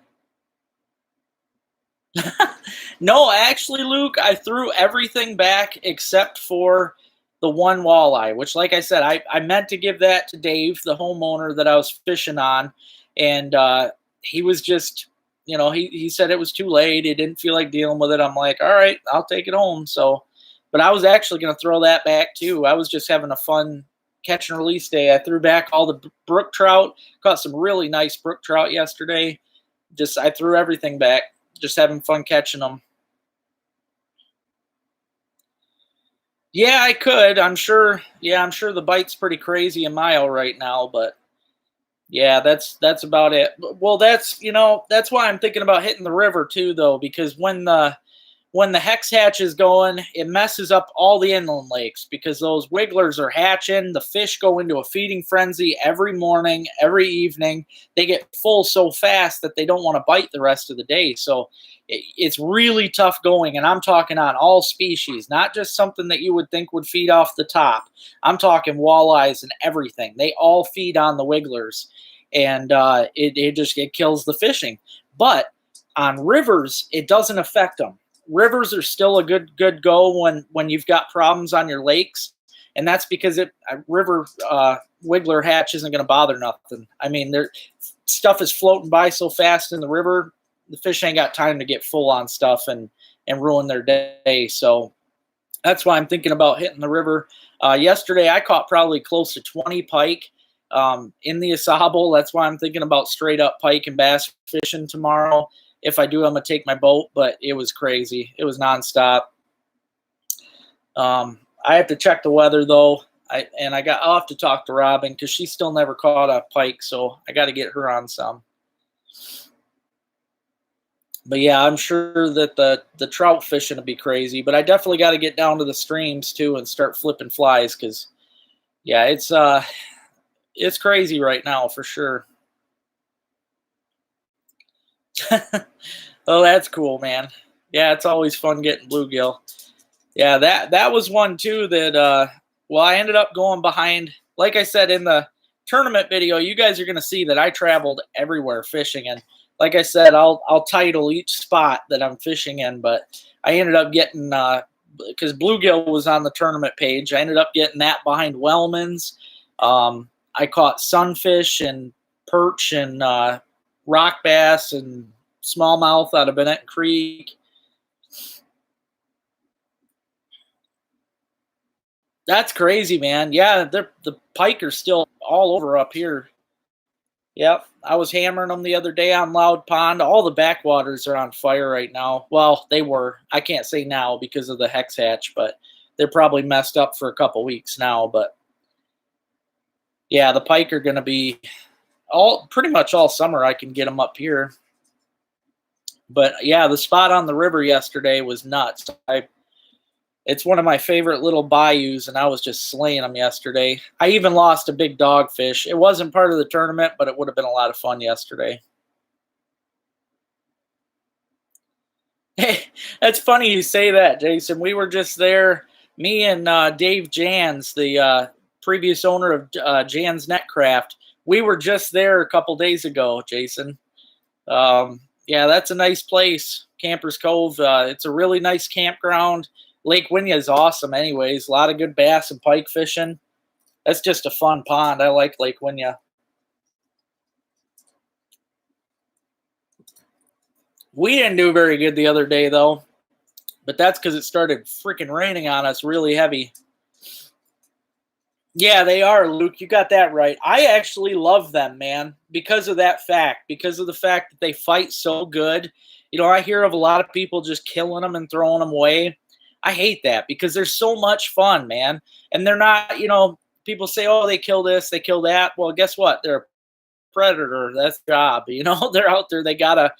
No, actually, Luke, I threw everything back except for the one walleye, which, like I said, I meant to give that to Dave, the homeowner that I was fishing on, and he was just, you know, he said it was too late. He didn't feel like dealing with it. I'm like, all right, I'll take it home. So, but I was actually going to throw that back too. I was just having a fun catch and release day. I threw back all the brook trout, caught some really nice brook trout yesterday. I threw everything back, just having fun catching them. Yeah, I could. I'm sure. Yeah, I'm sure the bite's pretty crazy a mile right now, but yeah, that's about it. Well, that's why I'm thinking about hitting the river too, though, because when the hex hatch is going, it messes up all the inland lakes because those wigglers are hatching. The fish go into a feeding frenzy every morning, every evening. They get full so fast that they don't want to bite the rest of the day. So it's really tough going, and I'm talking on all species, not just something that you would think would feed off the top. I'm talking walleyes and everything. They all feed on the wigglers, and it kills the fishing. But on rivers, it doesn't affect them. Rivers are still a good go when you've got problems on your lakes, and that's because a river wiggler hatch isn't going to bother nothing. I mean, stuff is floating by so fast in the river, the fish ain't got time to get full on stuff and ruin their day. So That's why I'm thinking about hitting the river. Yesterday, I caught probably close to 20 pike in the Asable. That's why I'm thinking about straight up pike and bass fishing tomorrow. If I do, I'm going to take my boat, but it was crazy. It was nonstop. I have to check the weather, though. I'll have to talk to Robin because she still never caught a pike, so I got to get her on some. But yeah, I'm sure that the trout fishing will be crazy. But I definitely got to get down to the streams too and start flipping flies because, yeah, it's crazy right now for sure. Oh, that's cool, man. Yeah, it's always fun getting bluegill. Yeah, that was one too that well, I ended up going behind. Like I said in the tournament video, you guys are gonna see that I traveled everywhere fishing, and like I said, I'll title each spot that I'm fishing in. But I ended up getting because bluegill was on the tournament page. I ended up getting that behind Wellman's. I caught sunfish and perch and rock bass and smallmouth out of Bennett Creek. That's crazy, man. Yeah, the pike are still all over up here. Yep, I was hammering them the other day on Loud Pond. All the backwaters are on fire right now. Well, they were. I can't say now because of the hex hatch, but they're probably messed up for a couple weeks now. But yeah, the pike are going to be pretty much all summer. I can get them up here. But yeah, the spot on the river yesterday was nuts. It's one of my favorite little bayous, and I was just slaying them yesterday. I even lost a big dogfish. It wasn't part of the tournament, but it would have been a lot of fun yesterday. Hey, that's funny you say that, Jason. We were just there, me and Dave Jans, the previous owner of Jans Netcraft. We were just there a couple days ago, Jason. Yeah, that's a nice place, Campers Cove. It's a really nice campground. Lake Winya is awesome anyways. A lot of good bass and pike fishing. That's just a fun pond. I like Lake Winya. We didn't do very good the other day, though. But that's because it started freaking raining on us really heavy. Yeah, they are, Luke. You got that right. I actually love them, man, because of that fact. Because of the fact that they fight so good. You know, I hear of a lot of people just killing them and throwing them away. I hate that because they're so much fun, man. And they're not, you know, people say, oh, they kill this, they kill that. Well, guess what? They're a predator. That's their job. You know, they're out there. They got to,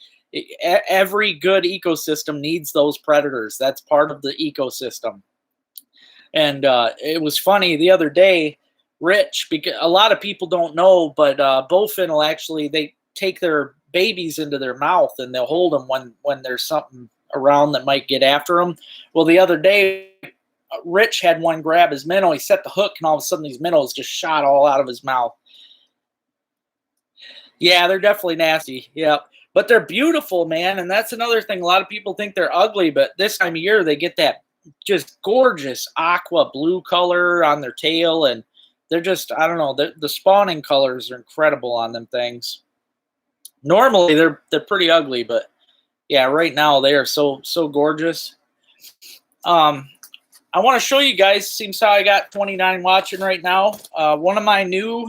every good ecosystem needs those predators. That's part of the ecosystem. And it was funny the other day, Rich, because a lot of people don't know, but bowfin will actually, they take their babies into their mouth and they'll hold them when there's something around that might get after them. Well, the other day, Rich had one grab his minnow. He set the hook, and all of a sudden these minnows just shot all out of his mouth. Yeah, they're definitely nasty. Yep. But they're beautiful, man. And that's another thing. A lot of people think they're ugly, but this time of year they get that just gorgeous aqua blue color on their tail. And they're just, I don't know, the spawning colors are incredible on them things. Normally they're pretty ugly, but yeah, right now they are so gorgeous. I want to show you guys, seems how I got 29 watching right now. One of my new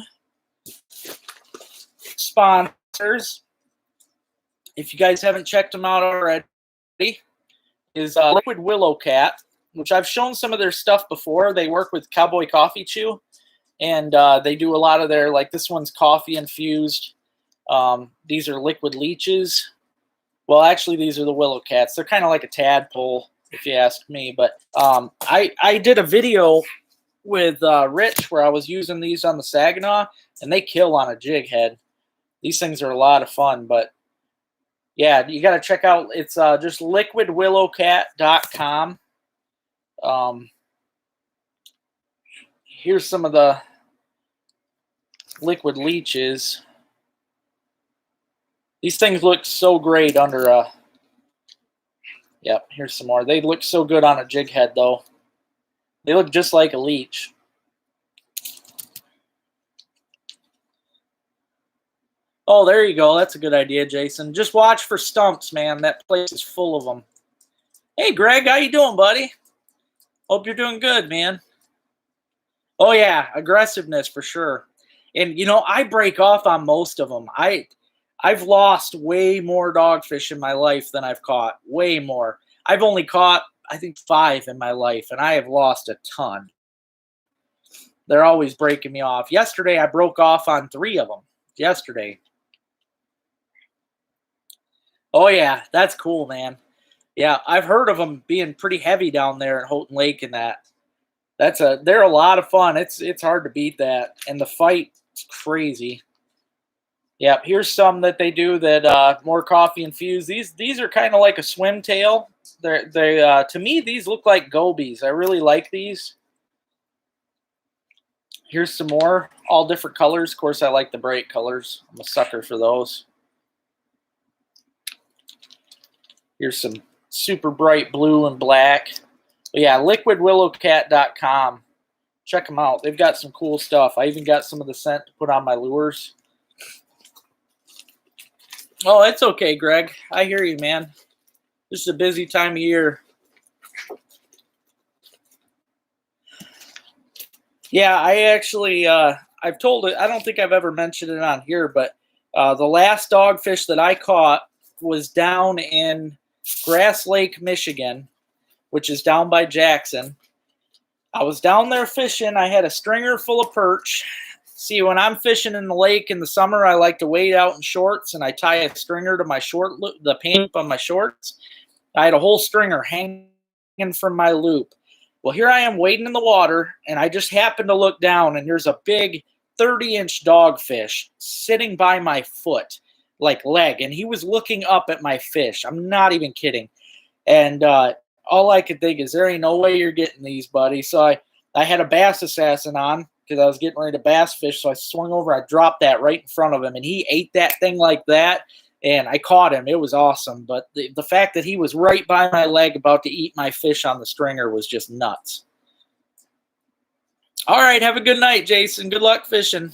sponsors, if you guys haven't checked them out already, is Liquid Willow Cat, which I've shown some of their stuff before. They work with Cowboy Coffee Chew, and they do a lot of their, like this one's coffee infused. These are liquid leeches. Well, actually, these are the Willow Cats. They're kind of like a tadpole, if you ask me. But I did a video with Rich where I was using these on the Saginaw, and they kill on a jig head. These things are a lot of fun. But yeah, you got to check out. It's just liquidwillowcat.com. Here's some of the liquid leeches. These things look so great under a... Yep, here's some more. They look so good on a jig head, though. They look just like a leech. Oh, there you go. That's a good idea, Jason. Just watch for stumps, man. That place is full of them. Hey, Greg, how you doing, buddy? Hope you're doing good, man. Oh yeah, aggressiveness for sure. And I break off on most of them. I've lost way more dogfish in my life than I've caught. Way more. I've only caught I think 5 in my life, and I have lost a ton. They're always breaking me off. Yesterday I broke off on 3 of them. Yesterday. Oh yeah, that's cool, man. Yeah, I've heard of them being pretty heavy down there in Houghton Lake and that. They're a lot of fun. It's hard to beat that. And the fight is crazy. Yep, here's some that they do that more coffee infused. These are kind of like a swim tail. They to me these look like gobies. I really like these. Here's some more, all different colors. Of course, I like the bright colors. I'm a sucker for those. Here's some super bright blue and black. But yeah, liquidwillowcat.com. Check them out. They've got some cool stuff. I even got some of the scent to put on my lures. Oh, it's okay, Greg. I hear you, man. This is a busy time of year. Yeah, I actually, I've told it, I don't think I've ever mentioned it on here, but the last dogfish that I caught was down in Grass Lake, Michigan, which is down by Jackson. I was down there fishing. I had a stringer full of perch. See, when I'm fishing in the lake in the summer, I like to wade out in shorts, and I tie a stringer to my short loop, the paint loop on my shorts. I had a whole stringer hanging from my loop. Well, here I am wading in the water, and I just happened to look down, and there's a big 30-inch dogfish sitting by my foot, like leg, and he was looking up at my fish. I'm not even kidding. And all I could think is, there ain't no way you're getting these, buddy. So I had a Bass Assassin on because I was getting ready to bass fish, so I swung over, I dropped that right in front of him, and he ate that thing like that. And I caught him. It was awesome. But the fact that he was right by my leg about to eat my fish on the stringer was just nuts. All right. Have a good night, Jason. Good luck fishing.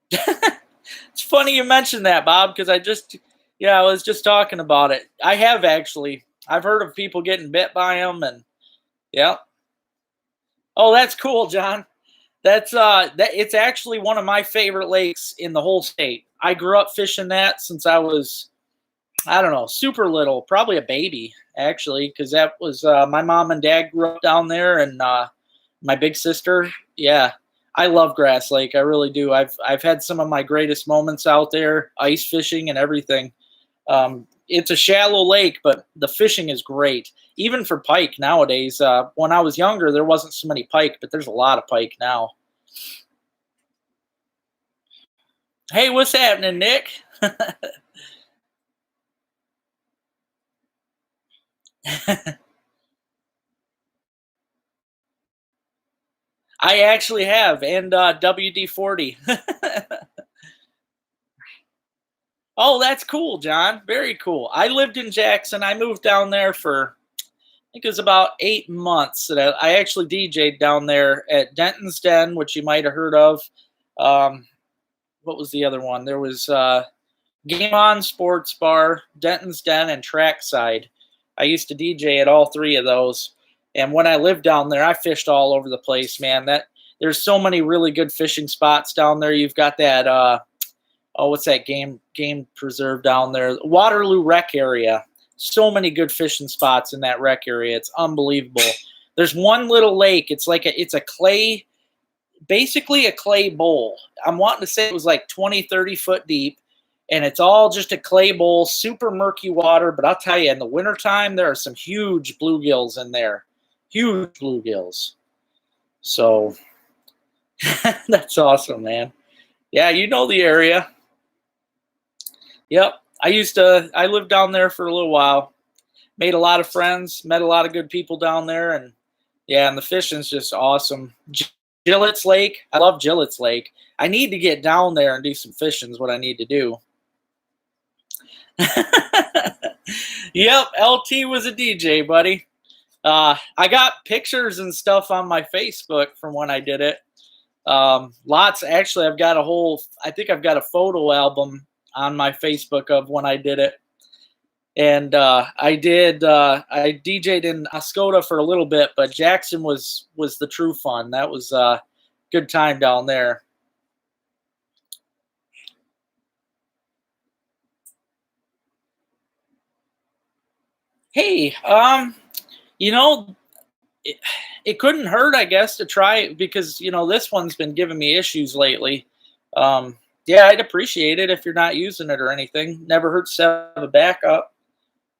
It's funny you mentioned that, Bob, because I was just talking about it. I have actually. I've heard of people getting bit by them, and yeah. Oh, that's cool, John. It's actually one of my favorite lakes in the whole state. I grew up fishing that since I was, I don't know, super little, probably a baby actually, because that was my mom and dad grew up down there, and my big sister. Yeah, I love Grass Lake. I really do. I've had some of my greatest moments out there, ice fishing and everything. It's a shallow lake, but the fishing is great. Even for pike nowadays. When I was younger, there wasn't so many pike, but there's a lot of pike now. Hey, what's happening, Nick? I actually have, and WD-40. Oh, that's cool, John. Very cool. I lived in Jackson. I moved down there for, I think it was about 8 months. That I actually DJ'd down there at Denton's Den, which you might have heard of. What was the other one? There was Game On Sports Bar, Denton's Den, and Trackside. I used to DJ at all 3 of those. And when I lived down there, I fished all over the place, man. There's so many really good fishing spots down there. You've got that what's that game preserve down there? Waterloo Rec area. So many good fishing spots in that rec area. It's unbelievable. There's one little lake. It's a clay, basically a clay bowl. I'm wanting to say it was like 20, 30 foot deep, and it's all just a clay bowl, super murky water. But I'll tell you, in the wintertime, there are some huge bluegills in there. Huge bluegills. So that's awesome, man. Yeah, you know the area. Yep. I lived down there for a little while. Made a lot of friends, met a lot of good people down there, and yeah, and the fishing's just awesome. Gillett's Lake. I love Gillett's Lake. I need to get down there and do some fishing is what I need to do. Yep, LT was a DJ, buddy. I got pictures and stuff on my Facebook from when I did it. Lots. Actually, I think I've got a photo album on my Facebook of when I did it. And I DJ'd in Oscoda for a little bit, but Jackson was the true fun. That was a good time down there. Hey, you know, it couldn't hurt, I guess, to try it because this one's been giving me issues lately. Um, yeah, I'd appreciate it if you're not using it or anything. Never hurts to have a backup.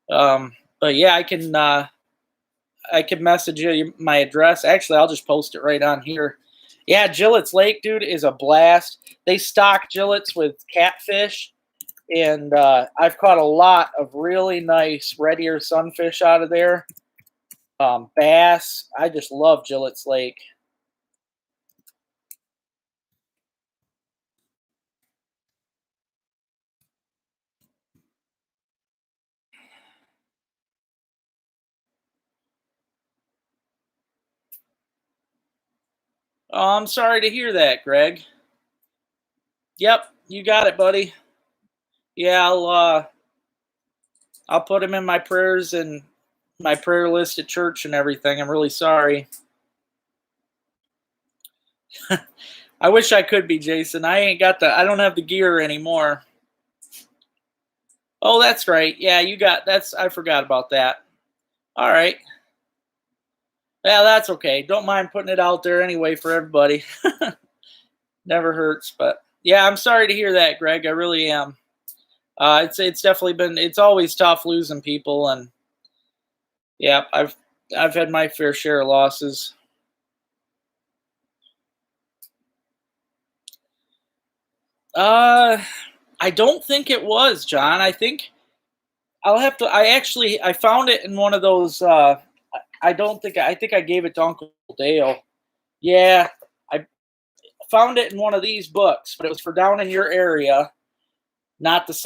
But yeah, I can message you my address. Actually, I'll just post it right on here. Yeah, Gillett's Lake, dude, is a blast. They stock Gillett's with catfish, and I've caught a lot of really nice red ear sunfish out of there. Bass. I just love Gillett's Lake. Oh, I'm sorry to hear that, Greg. Yep, you got it, buddy. Yeah, I'll put him in my prayers and my prayer list at church and everything. I'm really sorry. I wish I could be, Jason. I don't have the gear anymore. Oh, that's right. Yeah, I forgot about that. All right. Yeah, that's okay. Don't mind putting it out there anyway for everybody. Never hurts, but yeah, I'm sorry to hear that, Greg. I really am. It's definitely it's always tough losing people, and yeah, I've had my fair share of losses. Uh, I don't think it was, John. I think I'll have to. I found it in one of those. I think I gave it to Uncle Dale. Yeah, I found it in one of these books, but it was for down in your area, not the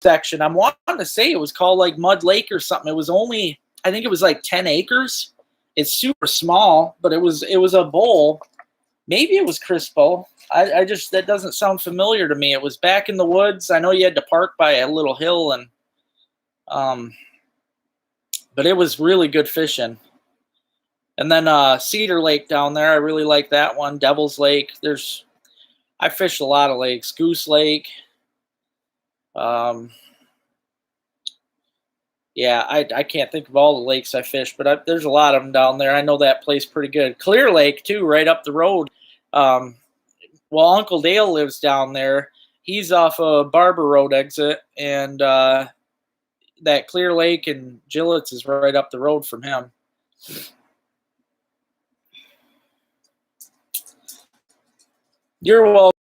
section. I'm wanting to say it was called like Mud Lake or something. It was only, I think it was like 10 acres. It's super small, but it was a bowl. Maybe it was Crispo. I just, that doesn't sound familiar to me. It was back in the woods. I know you had to park by a little hill, and but it was really good fishing. And then Cedar Lake down there, I really like that one. Devil's Lake. I fished a lot of lakes. Goose Lake. Yeah, I can't think of all the lakes I fished, but there's a lot of them down there. I know that place pretty good. Clear Lake too, right up the road. Well, Uncle Dale lives down there. He's off a Barber Road exit, and that Clear Lake and Gillett's is right up the road from him. You're well,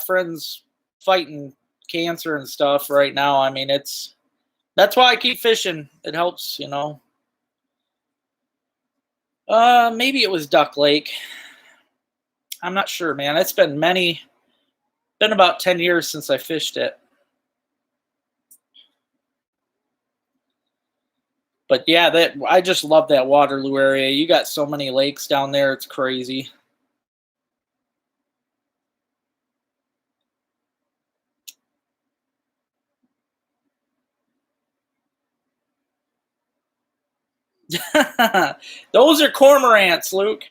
friends fighting cancer and stuff right now. I mean, that's why I keep fishing. It helps, Maybe it was Duck Lake. I'm not sure, man. It's been about 10 years since I fished it. But yeah, I just love that Waterloo area. You got so many lakes down there, it's crazy. Those are cormorants, Luke,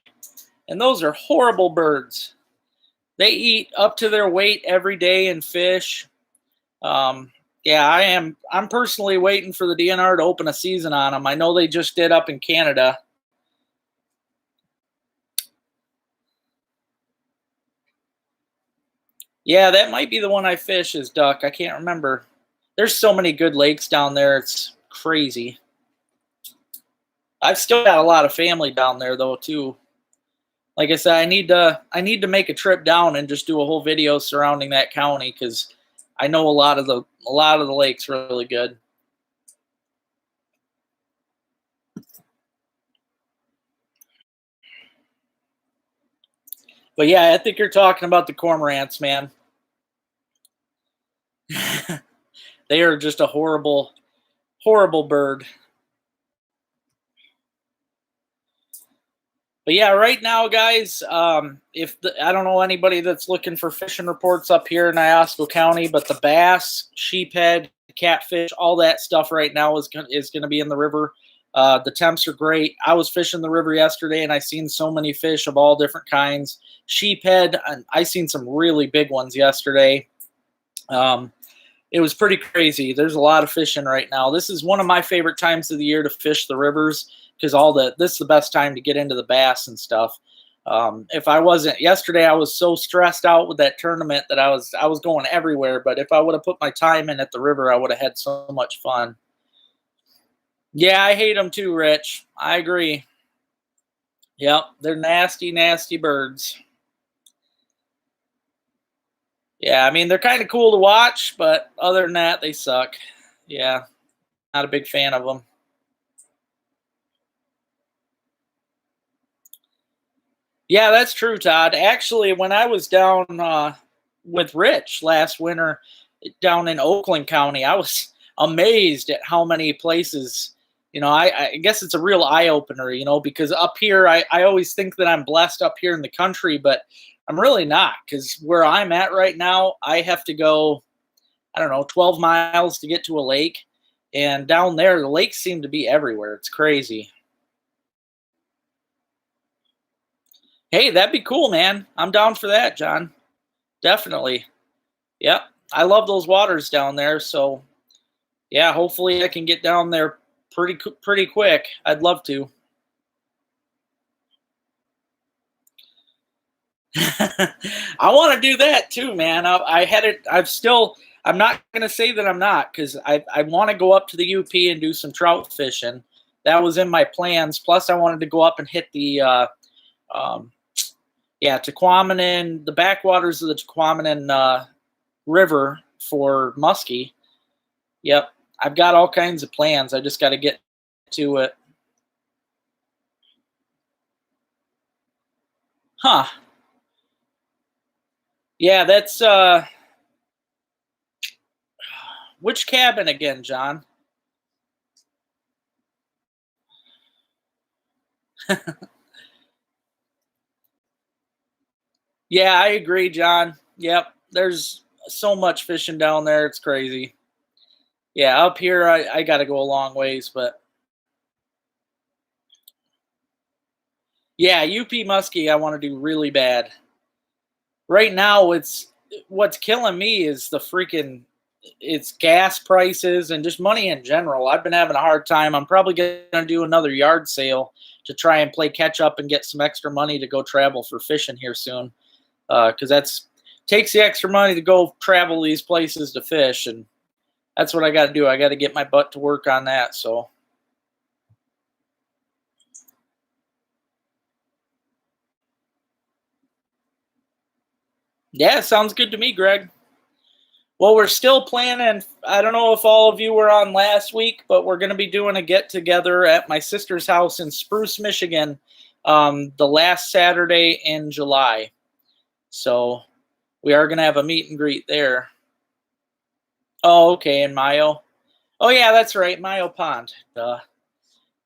and those are horrible birds. They eat up to their weight every day in fish. Yeah, I'm personally waiting for the DNR to open a season on them. I know they just did up in Canada. Yeah, that might be the one I fish is Duck. I can't remember. There's so many good lakes down there. It's crazy. I've still got a lot of family down there though too. Like I said, I need to make a trip down and just do a whole video surrounding that county because I know a lot of the lakes really good. But yeah, I think you're talking about the cormorants, man. They are just a horrible, horrible bird. But yeah, right now, guys, I don't know anybody that's looking for fishing reports up here in Iosco County, but the bass, sheephead, catfish, all that stuff right now is going to be in the river. The temps are great. I was fishing the river yesterday, and I seen so many fish of all different kinds. Sheephead, and I seen some really big ones yesterday. It was pretty crazy. There's a lot of fishing right now. This is one of my favorite times of the year to fish the rivers because this is the best time to get into the bass and stuff. If I wasn't yesterday, I was so stressed out with that tournament that I was going everywhere. But if I would have put my time in at the river, I would have had so much fun. Yeah, I hate them too, Rich. I agree. Yep, they're nasty, nasty birds. Yeah, I mean, they're kind of cool to watch, but other than that, they suck. Yeah, not a big fan of them. Yeah, that's true, Todd. Actually, when I was down with Rich last winter down in Oakland County, I was amazed at how many places. I guess it's a real eye opener, because up here, I always think that I'm blessed up here in the country, but I'm really not, because where I'm at right now, I have to go, I don't know, 12 miles to get to a lake. And down there, the lakes seem to be everywhere. It's crazy. Hey, that'd be cool, man. I'm down for that, John. Definitely. Yep. I love those waters down there. So, yeah, hopefully I can get down there pretty quick. I'd love to. I want to do that too, man. I had it. I'm not going to say that I'm not, because I want to go up to the UP and do some trout fishing. That was in my plans. Plus, I wanted to go up and hit the Tequamanen, the backwaters of the Tequamanen River for muskie. Yep, I've got all kinds of plans. I just got to get to it. Huh. Yeah, that's which cabin again, John? Yeah, I agree, John. Yep, there's so much fishing down there. It's crazy. Yeah, up here, I got to go a long ways, but yeah, UP Muskie, I want to do really bad. Right now, what's killing me is it's gas prices and just money in general. I've been having a hard time. I'm probably going to do another yard sale to try and play catch up and get some extra money to go travel for fishing here soon. Because that's takes the extra money to go travel these places to fish, and that's what I got to do. I got to get my butt to work on that. So, yeah, sounds good to me, Greg. Well, we're still planning. I don't know if all of you were on last week, but we're going to be doing a get together at my sister's house in Spruce, Michigan, the last Saturday in July. So we are going to have a meet and greet there. Oh, okay, in Mayo. Oh, yeah, that's right, Mayo Pond.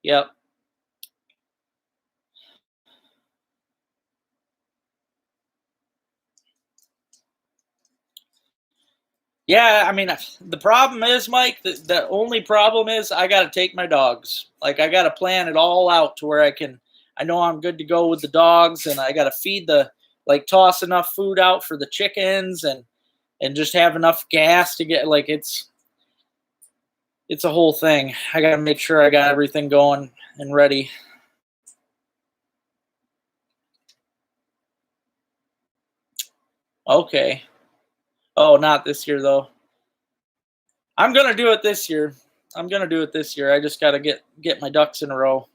Yep. Yeah, I mean, the problem is, Mike, the only problem is I got to take my dogs. Like, I got to plan it all out to where I know I'm good to go with the dogs, and I got to toss enough food out for the chickens and just have enough gas to get, it's a whole thing. I got to make sure I got everything going and ready. Okay. Oh, not this year, though. I'm going to do it this year. I just got to get my ducks in a row.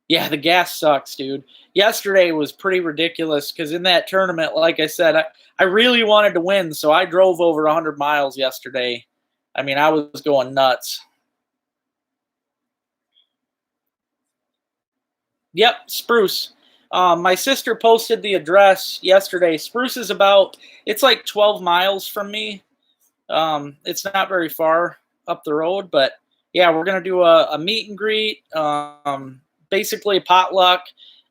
Yeah, the gas sucks, dude. Yesterday was pretty ridiculous because in that tournament, like I said, I really wanted to win, so I drove over 100 miles yesterday. I mean, I was going nuts. Yep, Spruce. My sister posted the address yesterday. Spruce is it's like 12 miles from me. It's not very far up the road, but yeah, we're going to do a meet and greet, basically a potluck.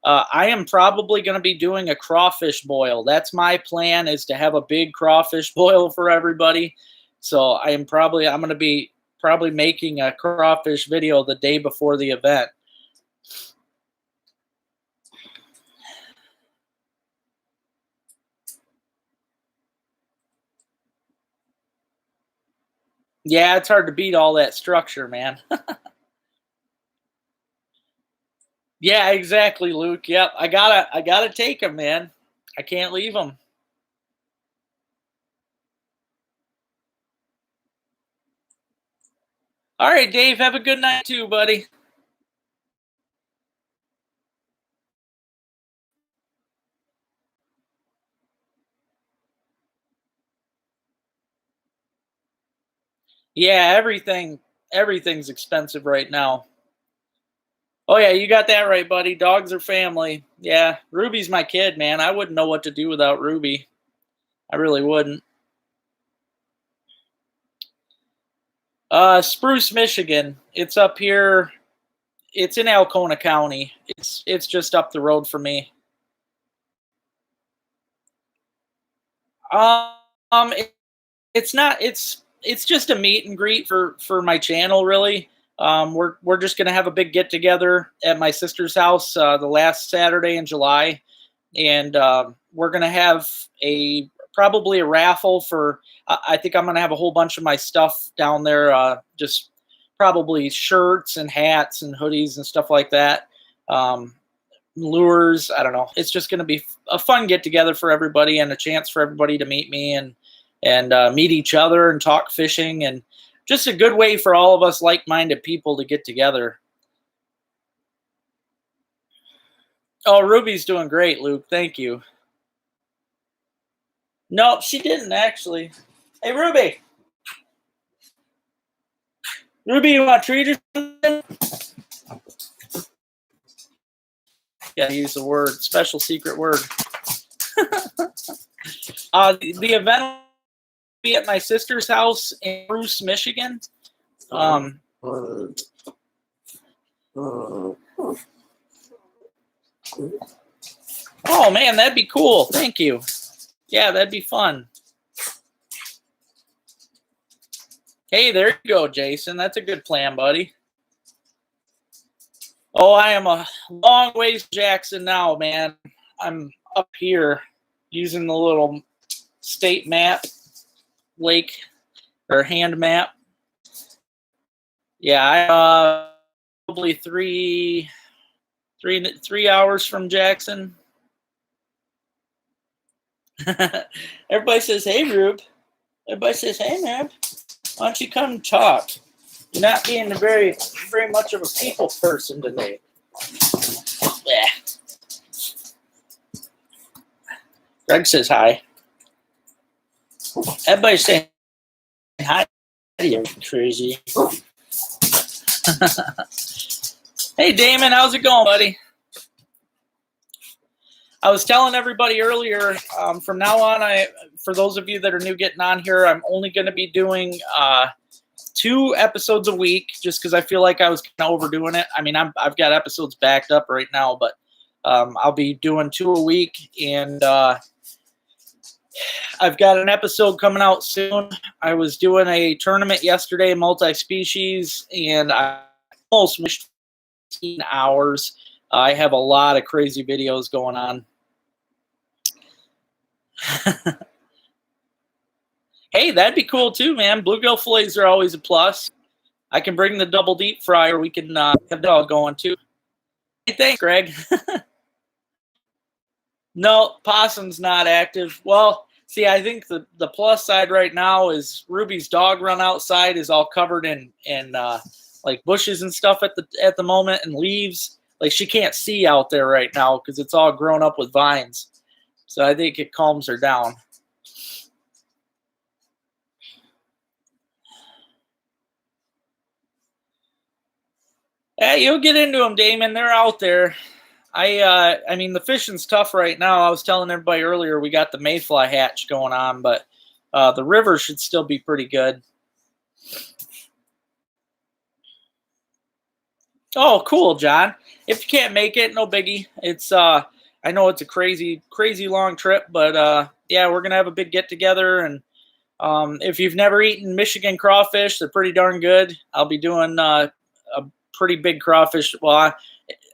I am probably going to be doing a crawfish boil. That's my plan, is to have a big crawfish boil for everybody. So I'm going to be probably making a crawfish video the day before the event. Yeah, it's hard to beat all that structure, man. Yeah, exactly, Luke. Yep, I gotta take him, man. I can't leave him. All right, Dave. Have a good night too, buddy. Yeah, everything's expensive right now. Oh yeah, you got that right, buddy. Dogs are family. Yeah, Ruby's my kid, man. I wouldn't know what to do without Ruby. I really wouldn't. Spruce, Michigan. It's up here. It's in Alcona County. It's just up the road from me. It, it's not. It's just a meet and greet for my channel, really. We're just gonna have a big get together at my sister's house the last Saturday in July, and we're gonna have probably a raffle for. I think I'm gonna have a whole bunch of my stuff down there. Just probably shirts and hats and hoodies and stuff like that. Lures. I don't know. It's just gonna be a fun get together for everybody and a chance for everybody to meet me and meet each other and talk fishing, and just a good way for all of us like-minded people to get together. Oh, Ruby's doing great, Luke. Thank you. Nope, she didn't actually. Hey, Ruby. Ruby, you want a treat or something? Gotta use the word, special secret word. The event will be at my sister's house in Spruce, Michigan. Oh man, that'd be cool. Thank you. Yeah, that'd be fun. Hey, there you go, Jason. That's a good plan, buddy. Oh, I am a long ways Jackson now, man. I'm up here using the little state map, lake, or hand map. Yeah, I'm probably three hours from Jackson. Everybody says, hey, Rube. Everybody says, hey, man, why don't you come talk? You're not being very much of a people person today. Yeah. Greg says hi. Everybody's saying hi to you, crazy. Hey, Damon, how's it going, buddy? I was telling everybody earlier, from now on, for those of you that are new getting on here, I'm only going to be doing 2 episodes a week, just because I feel like I was kind of overdoing it. I mean, I've got episodes backed up right now, but I'll be doing 2 a week, and I've got an episode coming out soon. I was doing a tournament yesterday, multi-species, and I almost missed 15 hours. I have a lot of crazy videos going on. Hey, that'd be cool too, man. Bluegill fillets are always a plus. I can bring the double deep fryer. We can have that all going too. Hey, thanks, Greg. No, possum's not active. Well, see, I think the plus side right now is Ruby's dog run outside is all covered in like bushes and stuff at the moment, and leaves. Like, she can't see out there right now because it's all grown up with vines. So I think it calms her down. Yeah, you'll get into them, Damon. They're out there. I mean, the fishing's tough right now. I was telling everybody earlier we got the mayfly hatch going on, but the river should still be pretty good. Oh, cool, John. If you can't make it, no biggie. It's I know it's a crazy long trip, but yeah, we're gonna have a big get together, and If you've never eaten Michigan crawfish, they're pretty darn good. I'll be doing a pretty big crawfish. Well,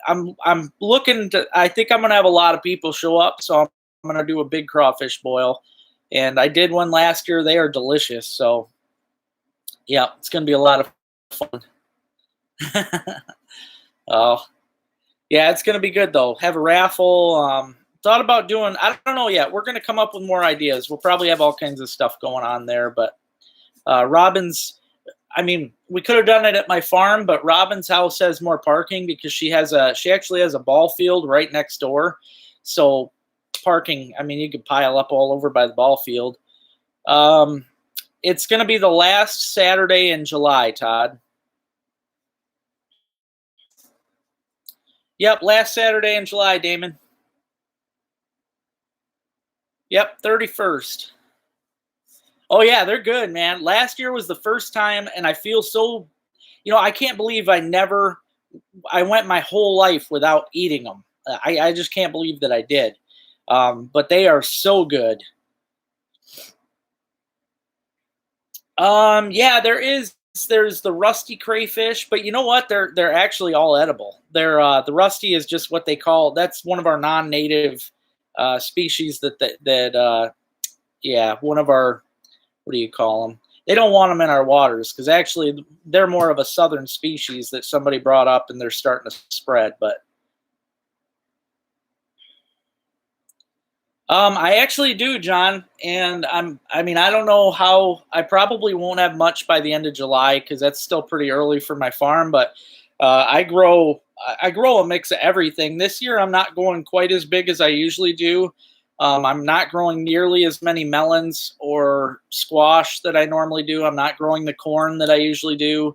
I'm looking to. I think I'm gonna have a lot of people show up, so I'm gonna do a big crawfish boil. And I did one last year. They are delicious. So yeah, it's gonna be a lot of fun. Oh yeah, it's gonna be good though. Have a raffle. Thought about doing. I don't know yet. We're gonna come up with more ideas. We'll probably have all kinds of stuff going on there. But Robin's. I mean, we could have done it at my farm, but Robin's house has more parking because she actually has a ball field right next door. So parking, I mean, you could pile up all over by the ball field. It's going to be the last Saturday in July, Todd. Yep, last Saturday in July, Damon. Yep, 31st. Oh yeah, they're good, man. Last year was the first time, and I feel so, I can't believe I went my whole life without eating them. I just can't believe that I did. But they are so good. Yeah, there's the rusty crayfish, but you know what? They're actually all edible. The rusty is just what they call. That's one of our non-native species yeah, one of our, what do you call them? They don't want them in our waters because actually they're more of a southern species that somebody brought up and they're starting to spread. But I actually do, John, and I mean, I don't know how. I probably won't have much by the end of July because that's still pretty early for my farm. But I grow a mix of everything. This year, I'm not going quite as big as I usually do. I'm not growing nearly as many melons or squash that I normally do. I'm not growing the corn that I usually do.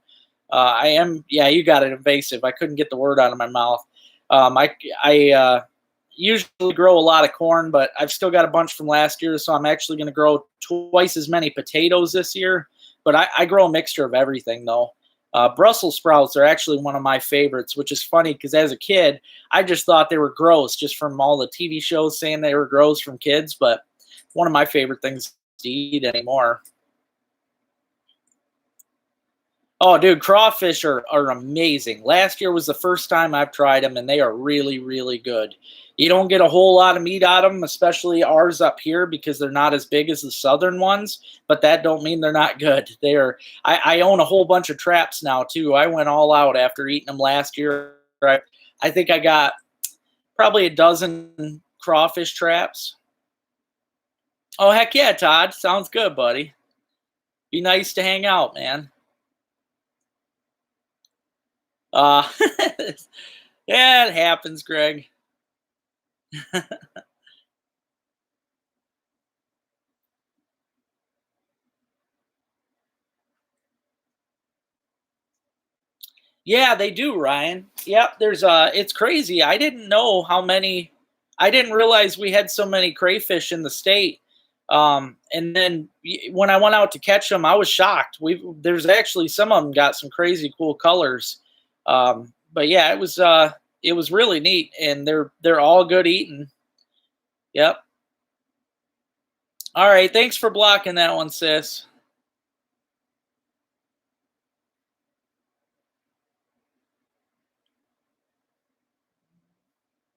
Yeah, you got it, invasive. I couldn't get the word out of my mouth. I usually grow a lot of corn, but I've still got a bunch from last year, so I'm actually going to grow twice as many potatoes this year. But I grow a mixture of everything, though. Brussels sprouts are actually one of my favorites, which is funny because as a kid, I just thought they were gross just from all the TV shows saying they were gross from kids, but one of my favorite things to eat anymore. Oh, dude, crawfish are amazing. Last year was the first time I've tried them, and they are really, really good. You don't get a whole lot of meat out of them, especially ours up here, because they're not as big as the southern ones. But that don't mean they're not good. They are. I own a whole bunch of traps now too. I went all out after eating them last year. I think I got probably a dozen crawfish traps. Oh heck yeah, Todd! Sounds good, buddy. Be nice to hang out, man. Uh, yeah, it happens, Greg. Yeah, they do, Ryan. Yep, it's crazy. I didn't realize we had so many crayfish in the state. And then when I went out to catch them, I was shocked. There's actually some of them got some crazy cool colors. But yeah, it was really neat, and they're all good eating. Yep. All right, thanks for blocking that one, sis.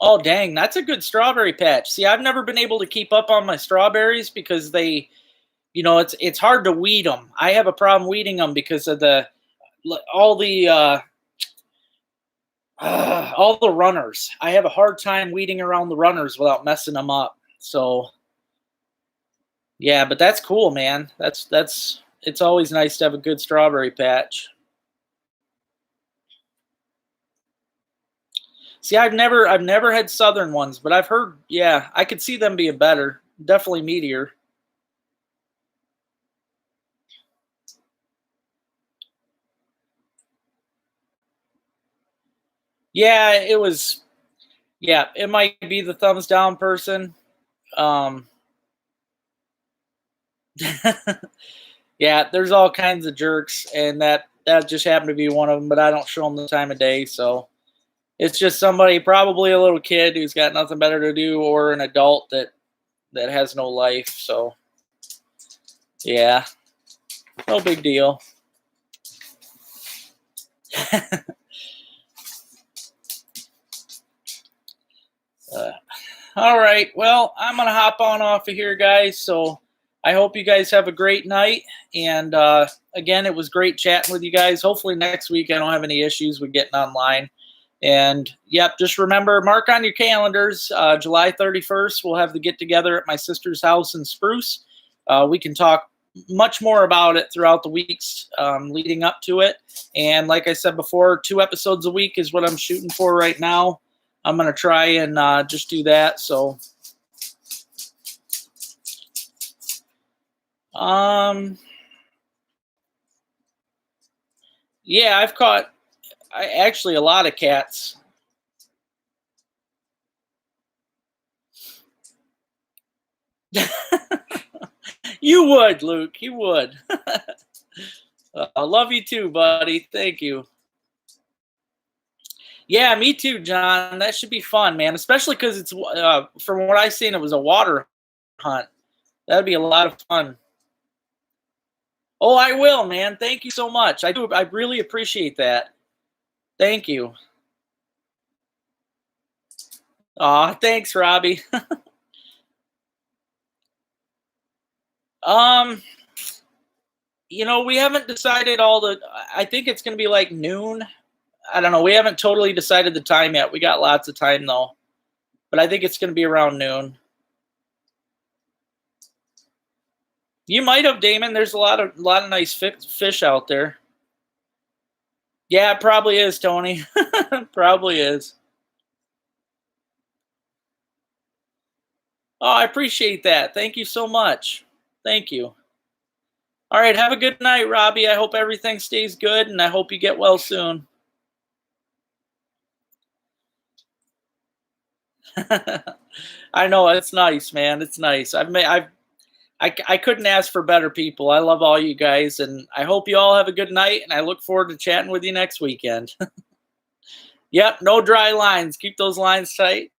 Oh, dang, that's a good strawberry patch. See, I've never been able to keep up on my strawberries because it's hard to weed them. I have a problem weeding them because of all the all the runners. I have a hard time weeding around the runners without messing them up. So, yeah, but that's cool, man. It's always nice to have a good strawberry patch. See, I've never had southern ones, but I've heard, yeah, I could see them being better. Definitely meatier. Yeah, it was. Yeah, it might be the thumbs down person. Um, yeah, there's all kinds of jerks, and that just happened to be one of them. But I don't show them the time of day, so it's just somebody, probably a little kid who's got nothing better to do, or an adult that has no life. So Yeah, no big deal. All right. Well, I'm going to hop on off of here, guys. So I hope you guys have a great night. And again, it was great chatting with you guys. Hopefully next week I don't have any issues with getting online. And yep, just remember, mark on your calendars, July 31st, we'll have the get together at my sister's house in Spruce. We can talk much more about it throughout the weeks leading up to it. And like I said before, 2 episodes a week is what I'm shooting for right now. I'm going to try and just do that. So, yeah, I've caught actually a lot of cats. You would, Luke. You would. I love you too, buddy. Thank you. Yeah, me too, John. That should be fun, man. Especially because it's from what I've seen, it was a water hunt. That'd be a lot of fun. Oh, I will, man. Thank you so much. I do. I really appreciate that. Thank you. Aw, thanks, Robbie. um, we haven't decided all the. I think it's going to be like noon. I don't know. We haven't totally decided the time yet. We got lots of time though, but I think it's going to be around noon. You might have, Damon. There's a lot of nice fish out there. Yeah, it probably is, Tony. Probably is. Oh, I appreciate that. Thank you so much. Thank you. All right, have a good night, Robbie. I hope everything stays good, and I hope you get well soon. I know, it's nice, man. It's nice. I couldn't ask for better people. I love all you guys, and I hope you all have a good night, and I look forward to chatting with you next weekend. Yep, no dry lines. Keep those lines tight.